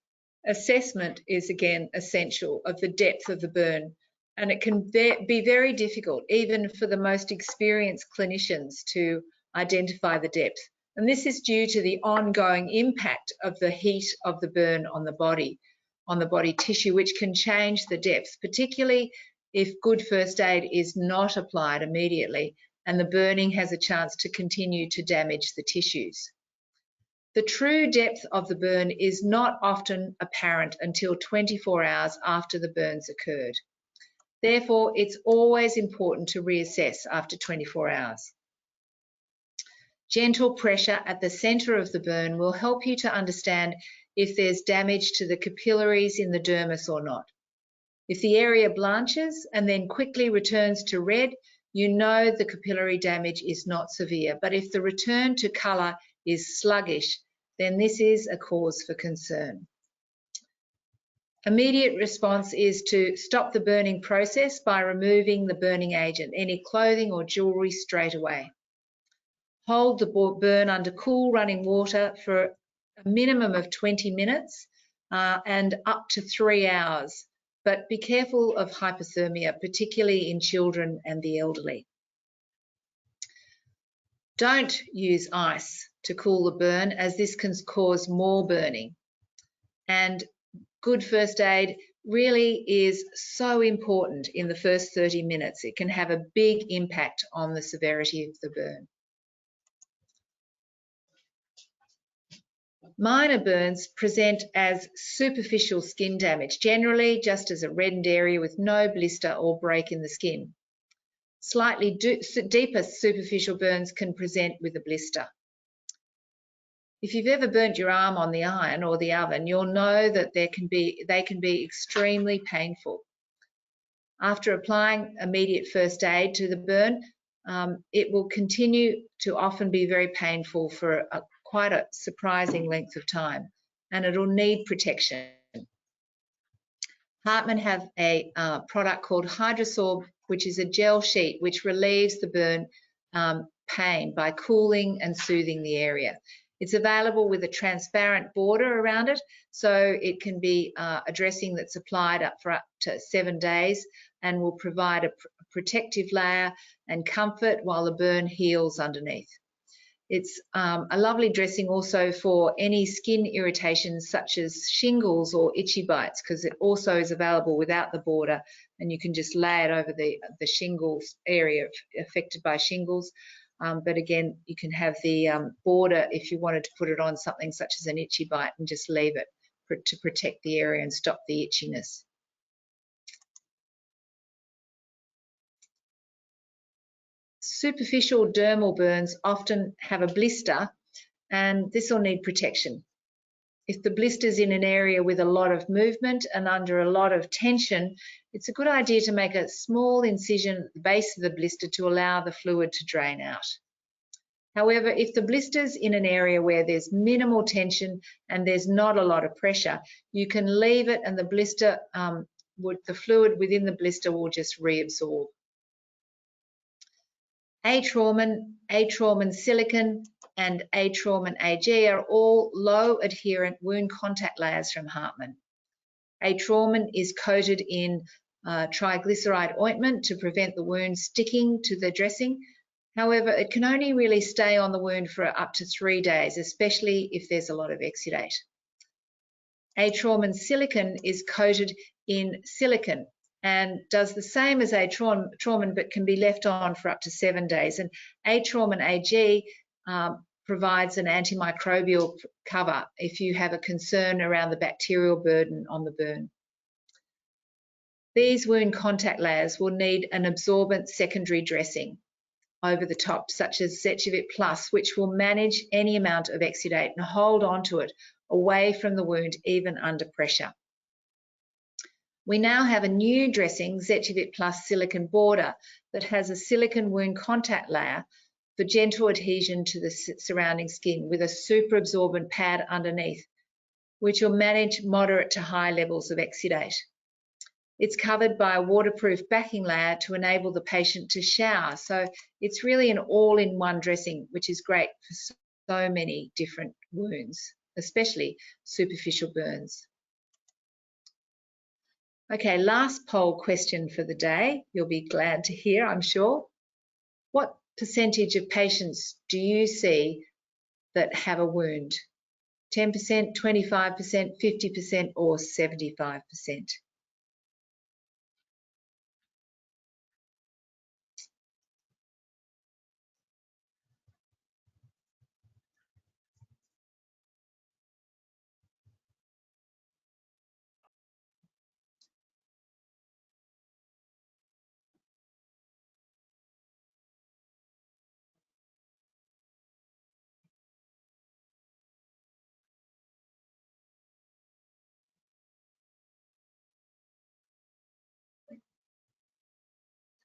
assessment is again essential of the depth of the burn and it can be very difficult, even for the most experienced clinicians, to identify the depth. And this is due to the ongoing impact of the heat of the burn on the body tissue, which can change the depth, particularly if good first aid is not applied immediately and the burning has a chance to continue to damage the tissues. The true depth of the burn is not often apparent until 24 hours after the burns occurred. Therefore, it's always important to reassess after 24 hours. Gentle pressure at the centre of the burn will help you to understand if there's damage to the capillaries in the dermis or not. If the area blanches and then quickly returns to red, you know the capillary damage is not severe. But if the return to colour is sluggish, then this is a cause for concern. Immediate response is to stop the burning process by removing the burning agent, any clothing or jewellery, straight away. Hold the burn under cool running water for a minimum of 20 minutes and up to 3 hours. But be careful of hypothermia, particularly in children and the elderly. Don't use ice to cool the burn, as this can cause more burning. And good first aid really is so important in the first 30 minutes. It can have a big impact on the severity of the burn. Minor burns present as superficial skin damage, generally just as a reddened area with no blister or break in the skin. Slightly deeper superficial burns can present with a blister. If you've ever burnt your arm on the iron or the oven, you'll know that they can be extremely painful. After applying immediate first aid to the burn, it will continue to often be very painful for quite a surprising length of time, and it'll need protection. Hartmann have a product called Hydrosorb, which is a gel sheet which relieves the burn pain by cooling and soothing the area. It's available with a transparent border around it, so it can be a dressing that's applied for up to 7 days and will provide a protective layer and comfort while the burn heals underneath. It's a lovely dressing also for any skin irritations such as shingles or itchy bites, because it also is available without the border, and you can just lay it over the shingles area affected by shingles. But again, you can have the border if you wanted to put it on something such as an itchy bite and just leave it to protect the area and stop the itchiness. Superficial dermal burns often have a blister, and this will need protection. If the blister's in an area with a lot of movement and under a lot of tension, it's a good idea to make a small incision at the base of the blister to allow the fluid to drain out. However, if the blister's in an area where there's minimal tension and there's not a lot of pressure, you can leave it, and the blister, the fluid within the blister will just reabsorb. Atraumin silicon, and Atraumin AG are all low adherent wound contact layers from Hartmann. Atraumin is coated in triglyceride ointment to prevent the wound sticking to the dressing. However, it can only really stay on the wound for up to 3 days, especially if there's a lot of exudate. Atraumin silicon is coated in silicon and does the same as Atraumin, but can be left on for up to 7 days. And Atraumin AG provides an antimicrobial cover if you have a concern around the bacterial burden on the burn. These wound contact layers will need an absorbent secondary dressing over the top, such as Zechovit Plus, which will manage any amount of exudate and hold on to it away from the wound, even under pressure. We now have a new dressing, Zechovit Plus Silicon Border, that has a silicone wound contact layer for gentle adhesion to the surrounding skin with a super absorbent pad underneath, which will manage moderate to high levels of exudate. It's covered by a waterproof backing layer to enable the patient to shower. So it's really an all-in-one dressing, which is great for so many different wounds, especially superficial burns. Okay, last poll question for the day. You'll be glad to hear, I'm sure. What percentage of patients do you see that have a wound? 10%, 25%, 50% or 75%?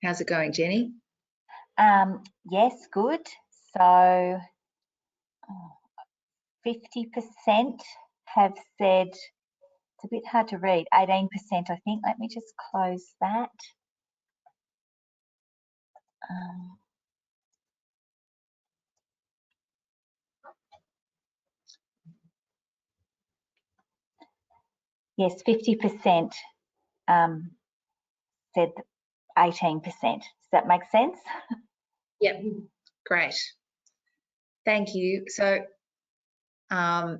How's it going, Jenny? Yes, good. So 50% have said, it's a bit hard to read, 18% I think. Let me just close that. Yes, 50% said 18%. Does that make sense? Yep, great. Thank you. So, and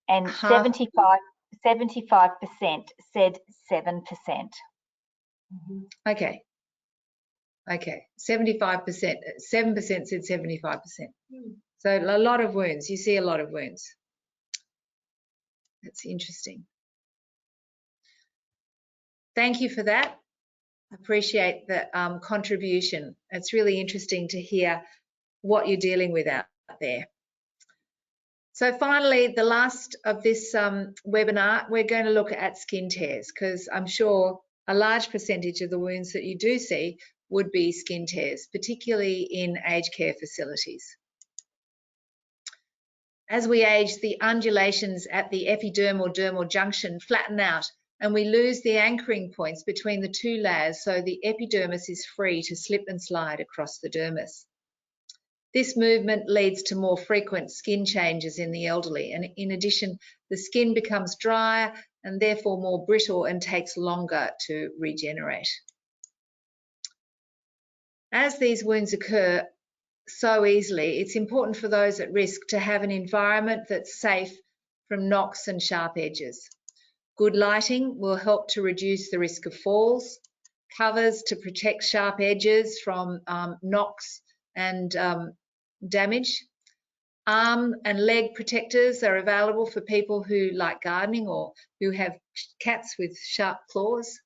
half, 75% said 7%. Okay. Okay, 75%, 7% said 75%. So a lot of wounds, you see a lot of wounds. That's interesting. Thank you for that. Appreciate the contribution. It's really interesting to hear what you're dealing with out there. So finally, the last of this webinar, we're going to look at skin tears, because I'm sure a large percentage of the wounds that you do see would be skin tears, particularly in aged care facilities. As we age, the undulations at the epidermal dermal junction flatten out and we lose the anchoring points between the two layers, so the epidermis is free to slip and slide across the dermis. This movement leads to more frequent skin changes in the elderly, and in addition, the skin becomes drier and therefore more brittle and takes longer to regenerate. As these wounds occur so easily, it's important for those at risk to have an environment that's safe from knocks and sharp edges. Good lighting will help to reduce the risk of falls, covers to protect sharp edges from knocks and damage. Arm and leg protectors are available for people who like gardening or who have cats with sharp claws.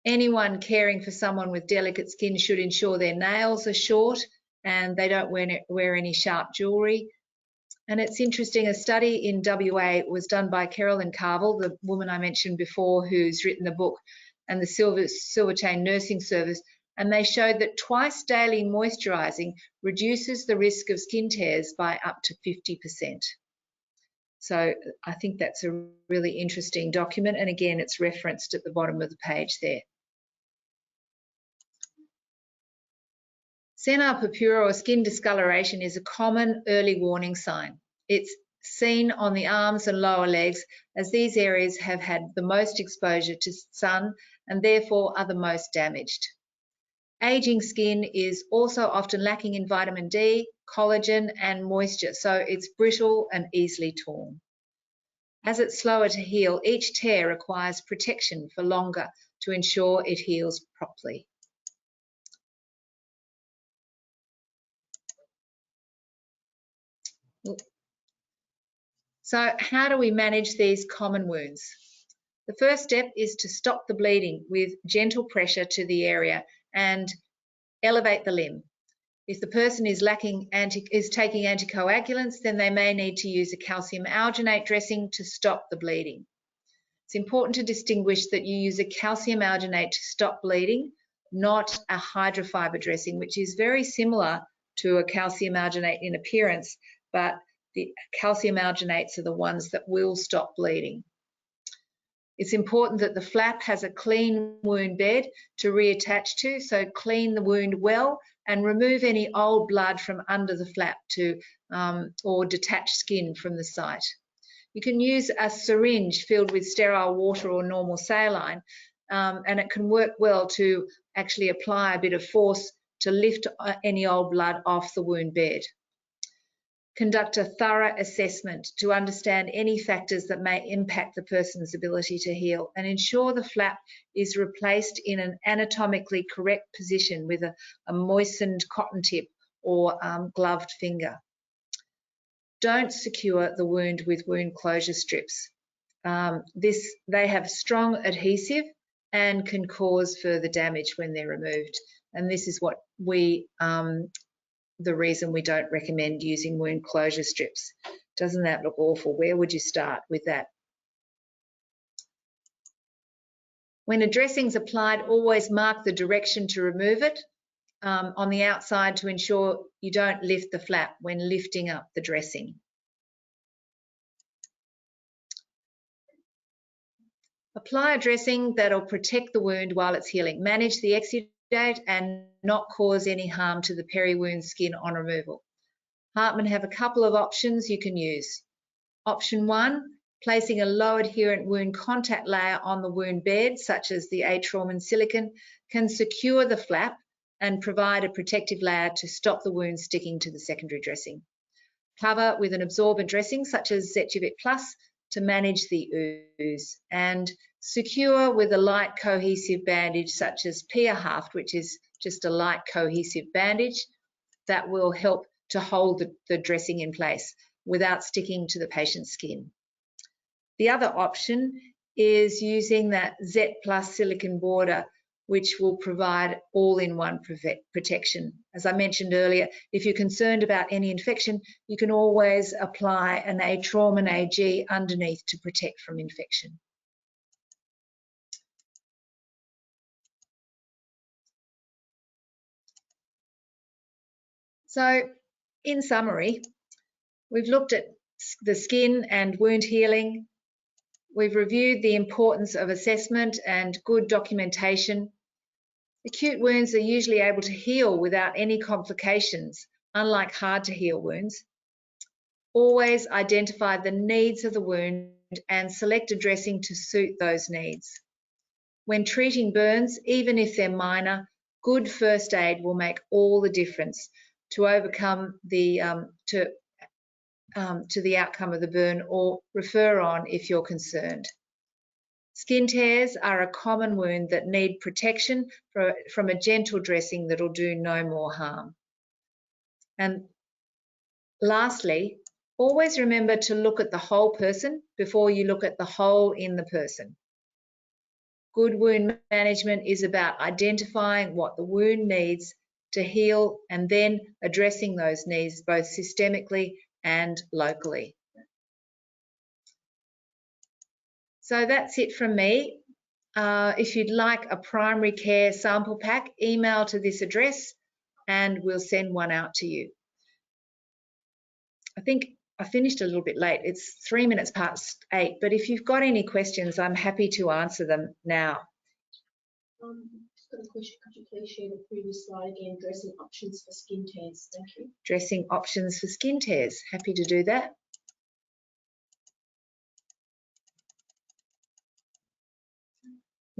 Anyone caring for someone with delicate skin should ensure their nails are short and they don't wear any sharp jewellery. And it's interesting, a study in WA was done by Carolyn Carville, the woman I mentioned before who's written the book, and the Silver Chain Nursing Service, and they showed that twice daily moisturising reduces the risk of skin tears by up to 50%. So I think that's a really interesting document, and again, it's referenced at the bottom of the page there. Senile purpura or skin discoloration is a common early warning sign. It's seen on the arms and lower legs, as these areas have had the most exposure to sun and therefore are the most damaged. Aging skin is also often lacking in vitamin D, collagen and moisture, so it's brittle and easily torn. As it's slower to heal, each tear requires protection for longer to ensure it heals properly. So how do we manage these common wounds? The first step is to stop the bleeding with gentle pressure to the area and elevate the limb. If the person is taking anticoagulants, then they may need to use a calcium alginate dressing to stop the bleeding. It's important to distinguish that you use a calcium alginate to stop bleeding, not a hydrofiber dressing, which is very similar to a calcium alginate in appearance, but the calcium alginates are the ones that will stop bleeding. It's important that the flap has a clean wound bed to reattach to, so clean the wound well and remove any old blood from under the flap or detach skin from the site. You can use a syringe filled with sterile water or normal saline, and it can work well to actually apply a bit of force to lift any old blood off the wound bed. Conduct a thorough assessment to understand any factors that may impact the person's ability to heal, and ensure the flap is replaced in an anatomically correct position with a moistened cotton tip or gloved finger. Don't secure the wound with wound closure strips. They have strong adhesive and can cause further damage when they're removed. And this is what the reason we don't recommend using wound closure strips. Doesn't that look awful? Where would you start with that? When a dressing's applied, always mark the direction to remove it on the outside to ensure you don't lift the flap when lifting up the dressing. Apply a dressing that'll protect the wound while it's healing. Manage the exudate and not cause any harm to the peri-wound skin on removal. Hartmann have a couple of options you can use. Option 1, placing a low adherent wound contact layer on the wound bed, such as the Atrauman silicone, can secure the flap and provide a protective layer to stop the wound sticking to the secondary dressing. Cover with an absorbent dressing, such as Zejuvit Plus, to manage the ooze, and secure with a light cohesive bandage such as Pia Haft, which is just a light cohesive bandage that will help to hold the dressing in place without sticking to the patient's skin. The other option is using that Z Plus silicone border, which will provide all-in-one protection. As I mentioned earlier, if you're concerned about any infection, you can always apply an Atrauman AG underneath to protect from infection. So, in summary, we've looked at the skin and wound healing. We've reviewed the importance of assessment and good documentation. Acute wounds are usually able to heal without any complications, unlike hard to heal wounds. Always identify the needs of the wound and select a dressing to suit those needs. When treating burns, even if they're minor, good first aid will make all the difference to overcome the to the outcome of the burn, or refer on if you're concerned. Skin tears are a common wound that need protection from a gentle dressing that'll do no more harm. And lastly, always remember to look at the whole person before you look at the hole in the person. Good wound management is about identifying what the wound needs to heal and then addressing those needs both systemically and locally. So that's it from me. If you'd like a primary care sample pack, email to this address and we'll send one out to you. I think I finished a little bit late. It's 3 minutes past 8, but if you've got any questions, I'm happy to answer them now. Just got a question. Could you please share the previous slide again, dressing options for skin tears? Thank you. Dressing options for skin tears. Happy to do that.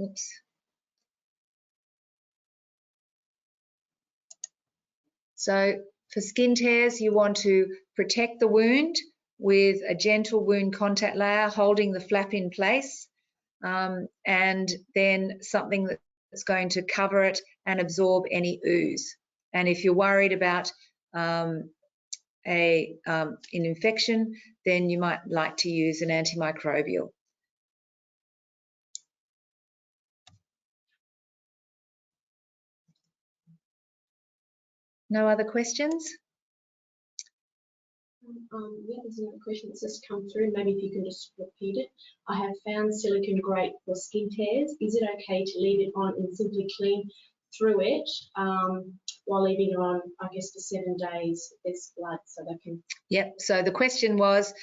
Oops. So for skin tears, you want to protect the wound with a gentle wound contact layer holding the flap in place, and then something that's going to cover it and absorb any ooze. And if you're worried about an infection, then you might like to use an antimicrobial. No other questions? Yeah, there's another question that's just come through. Maybe if you can just repeat it. I have found silicone great for skin tears. Is it okay to leave it on and simply clean through it while leaving it on, I guess, for 7 days if there's blood so they can... Yep, so the question was,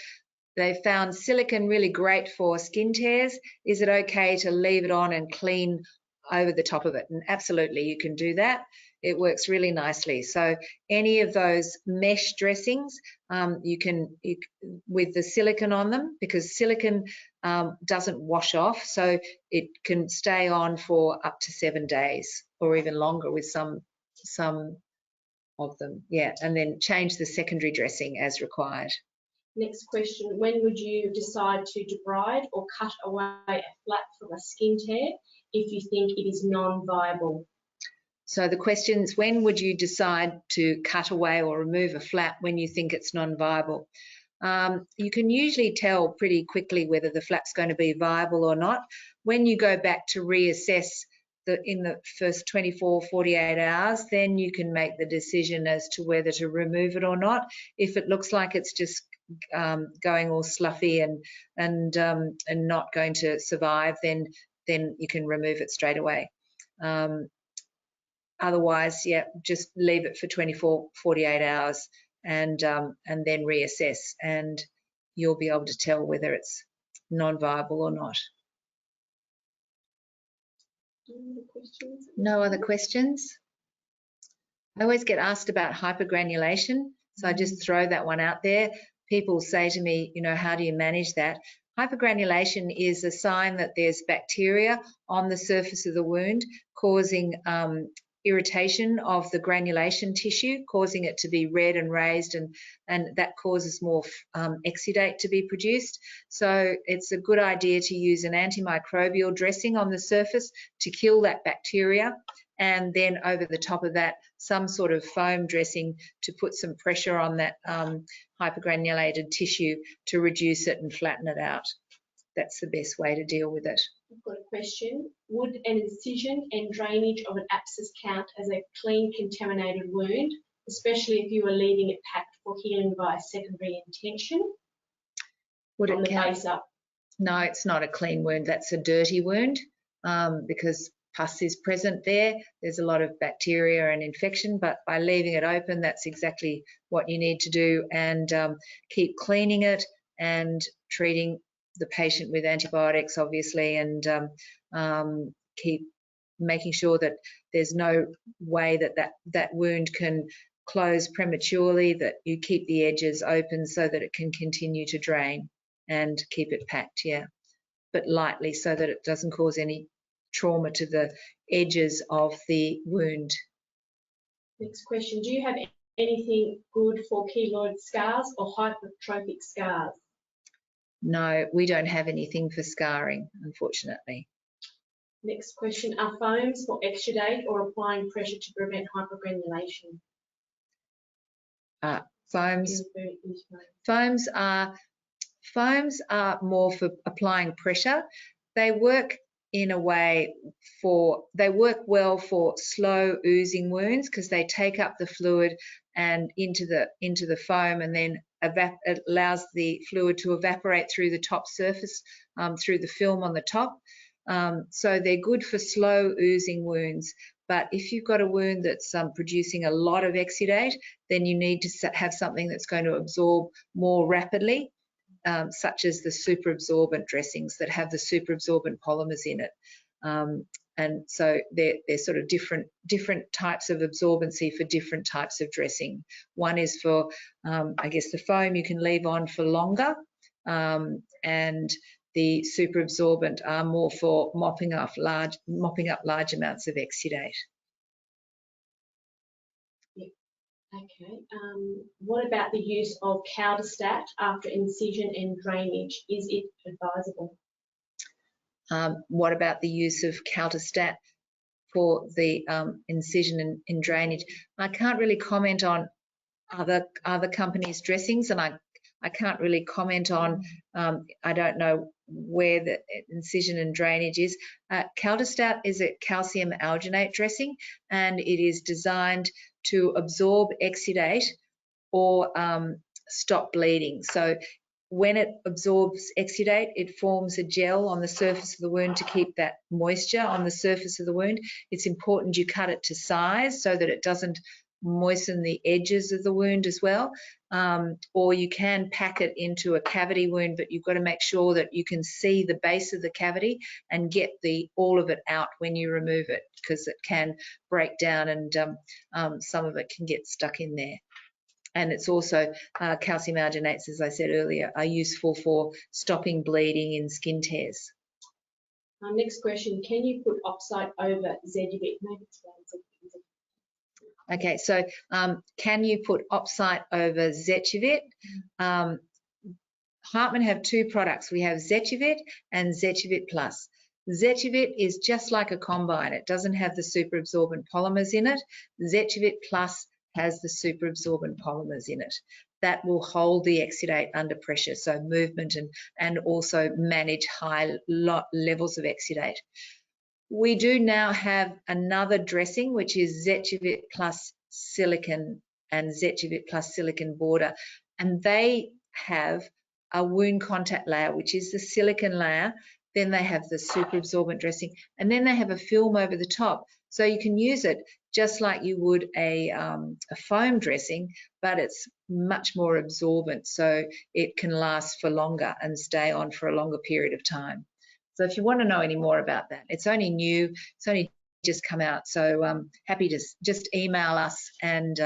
they found silicone really great for skin tears. Is it okay to leave it on and clean over the top of it? And absolutely, you can do that. It works really nicely. So any of those mesh dressings, you can with the silicone on them, because silicone doesn't wash off, so it can stay on for up to 7 days or even longer with some of them. Yeah, and then change the secondary dressing as required. Next question, when would you decide to debride or cut away a flap from a skin tear if you think it is non-viable? So the question is, when would you decide to cut away or remove a flap when you think it's non-viable? You can usually tell pretty quickly whether the flap's going to be viable or not. When you go back to reassess in the first 24, 48 hours, then you can make the decision as to whether to remove it or not. If it looks like it's just going all sluffy and not going to survive, then you can remove it straight away. Otherwise, yeah, just leave it for 24, 48 hours and then reassess, and you'll be able to tell whether it's non-viable or not. No other questions? I always get asked about hypergranulation, so I just throw that one out there. People say to me, you know, how do you manage that? Hypergranulation is a sign that there's bacteria on the surface of the wound causing irritation of the granulation tissue, causing it to be red and raised, and that causes more exudate to be produced. So it's a good idea to use an antimicrobial dressing on the surface to kill that bacteria, and then over the top of that, some sort of foam dressing to put some pressure on that hypergranulated tissue to reduce it and flatten it out. That's the best way to deal with it. I've got a question. Would an incision and drainage of an abscess count as a clean contaminated wound, especially if you were leaving it packed for healing by secondary intention? Would on it the count? base up? No, it's not a clean wound. That's a dirty wound because pus is present there. There's a lot of bacteria and infection, but by leaving it open, that's exactly what you need to do, and keep cleaning it and treating the patient with antibiotics, obviously, and keep making sure that there's no way that wound can close prematurely, that you keep the edges open so that it can continue to drain, and keep it packed, yeah, but lightly so that it doesn't cause any trauma to the edges of the wound. Next question. Do you have anything good for keloid scars or hypertrophic scars? No, we don't have anything for scarring, unfortunately. Next question. Are foams for exudate or applying pressure to prevent hypergranulation? Foams are more for applying pressure. They work in a way they work well for slow oozing wounds because they take up the fluid and into the foam, and then it allows the fluid to evaporate through the top surface, through the film on the top. So they're good for slow oozing wounds. But if you've got a wound that's producing a lot of exudate, then you need to have something that's going to absorb more rapidly, such as the superabsorbent dressings that have the superabsorbent polymers in it. And so they're sort of different types of absorbency for different types of dressing. One is for, I guess, the foam you can leave on for longer, and the superabsorbent are more for mopping up large amounts of exudate. Yeah. Okay. What about the use of Caldestat after incision and drainage? Is it advisable? What about the use of Caldestat for the incision and drainage? I can't really comment on other companies' dressings, and I can't really comment on, I don't know where the incision and drainage is. Caldestat is a calcium alginate dressing, and it is designed to absorb exudate or stop bleeding. So when it absorbs exudate, it forms a gel on the surface of the wound to keep that moisture on the surface of the wound. It's important you cut it to size so that it doesn't moisten the edges of the wound as well. Or you can pack it into a cavity wound, but you've got to make sure that you can see the base of the cavity and get all of it out when you remove it, because it can break down and some of it can get stuck in there. And it's also calcium alginates, as I said earlier, are useful for stopping bleeding in skin tears. Our next question, can you put oxide over Zejibit? Maybe explain Zejibit. Okay, so can you put Opsite over Zejibit? Hartman have two products. We have Zejibit and Zejibit Plus. Zejibit is just like a combine. It doesn't have the superabsorbent polymers in it. Zejibit Plus has the superabsorbent polymers in it. That will hold the exudate under pressure, so movement and also manage high levels of exudate. We do now have another dressing, which is Zejibit Plus Silicon and Zejibit Plus Silicon Border, and they have a wound contact layer, which is the silicon layer. Then they have the superabsorbent dressing, and then they have a film over the top. So you can use it just like you would a foam dressing, but it's much more absorbent, so it can last for longer and stay on for a longer period of time. So if you want to know any more about that, it's only new, it's only just come out. So happy to just email us, and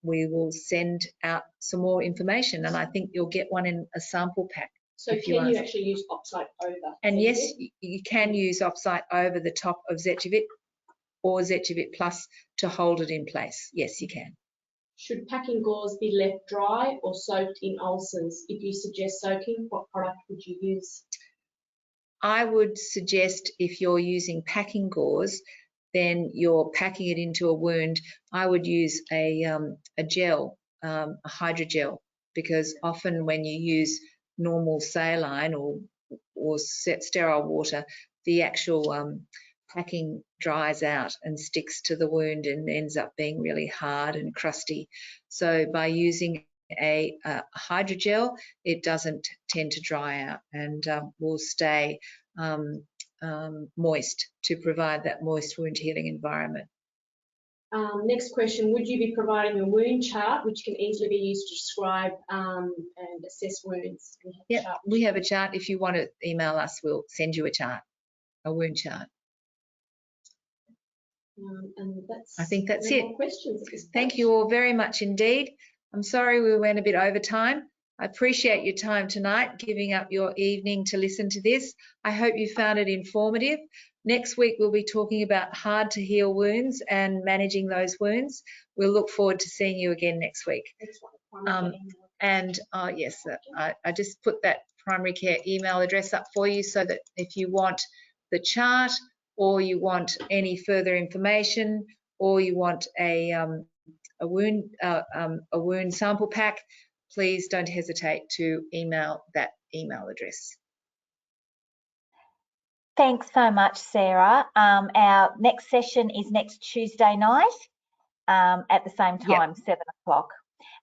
we will send out some more information. And I think you'll get one in a sample pack. So can you actually use Opsite over? And Zejibit? yes, you can use Opsite over the top of Zejibit or Zejibit Plus to hold it in place. Yes, you can. Should packing gauze be left dry or soaked in ulcers? If you suggest soaking, what product would you use? I would suggest, if you're using packing gauze, then you're packing it into a wound. I would use a gel, a hydrogel, because often when you use normal saline or sterile water, the actual packing dries out and sticks to the wound and ends up being really hard and crusty. So by using a hydrogel, it doesn't tend to dry out and will stay moist to provide that moist wound healing environment. Next question, would you be providing a wound chart which can easily be used to describe and assess wounds? Yeah, we have a chart. If you want to email us, we'll send you a chart, a wound chart. And I think that's it. Questions. Thank you all very much indeed. I'm sorry we went a bit over time. I appreciate your time tonight, giving up your evening to listen to this. I hope you found it informative. Next week, we'll be talking about hard to heal wounds and managing those wounds. We'll look forward to seeing you again next week. Yes, I just put that primary care email address up for you, so that if you want the chart, or you want any further information, or you want a wound sample pack, please don't hesitate to email that email address. Thanks so much, Sarah. Our next session is next Tuesday night at the same time, 7 o'clock.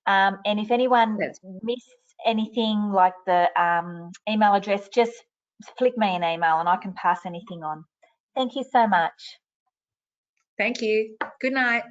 And if anyone missed anything like the email address, just flick me an email and I can pass anything on. Thank you so much. Thank you. Good night.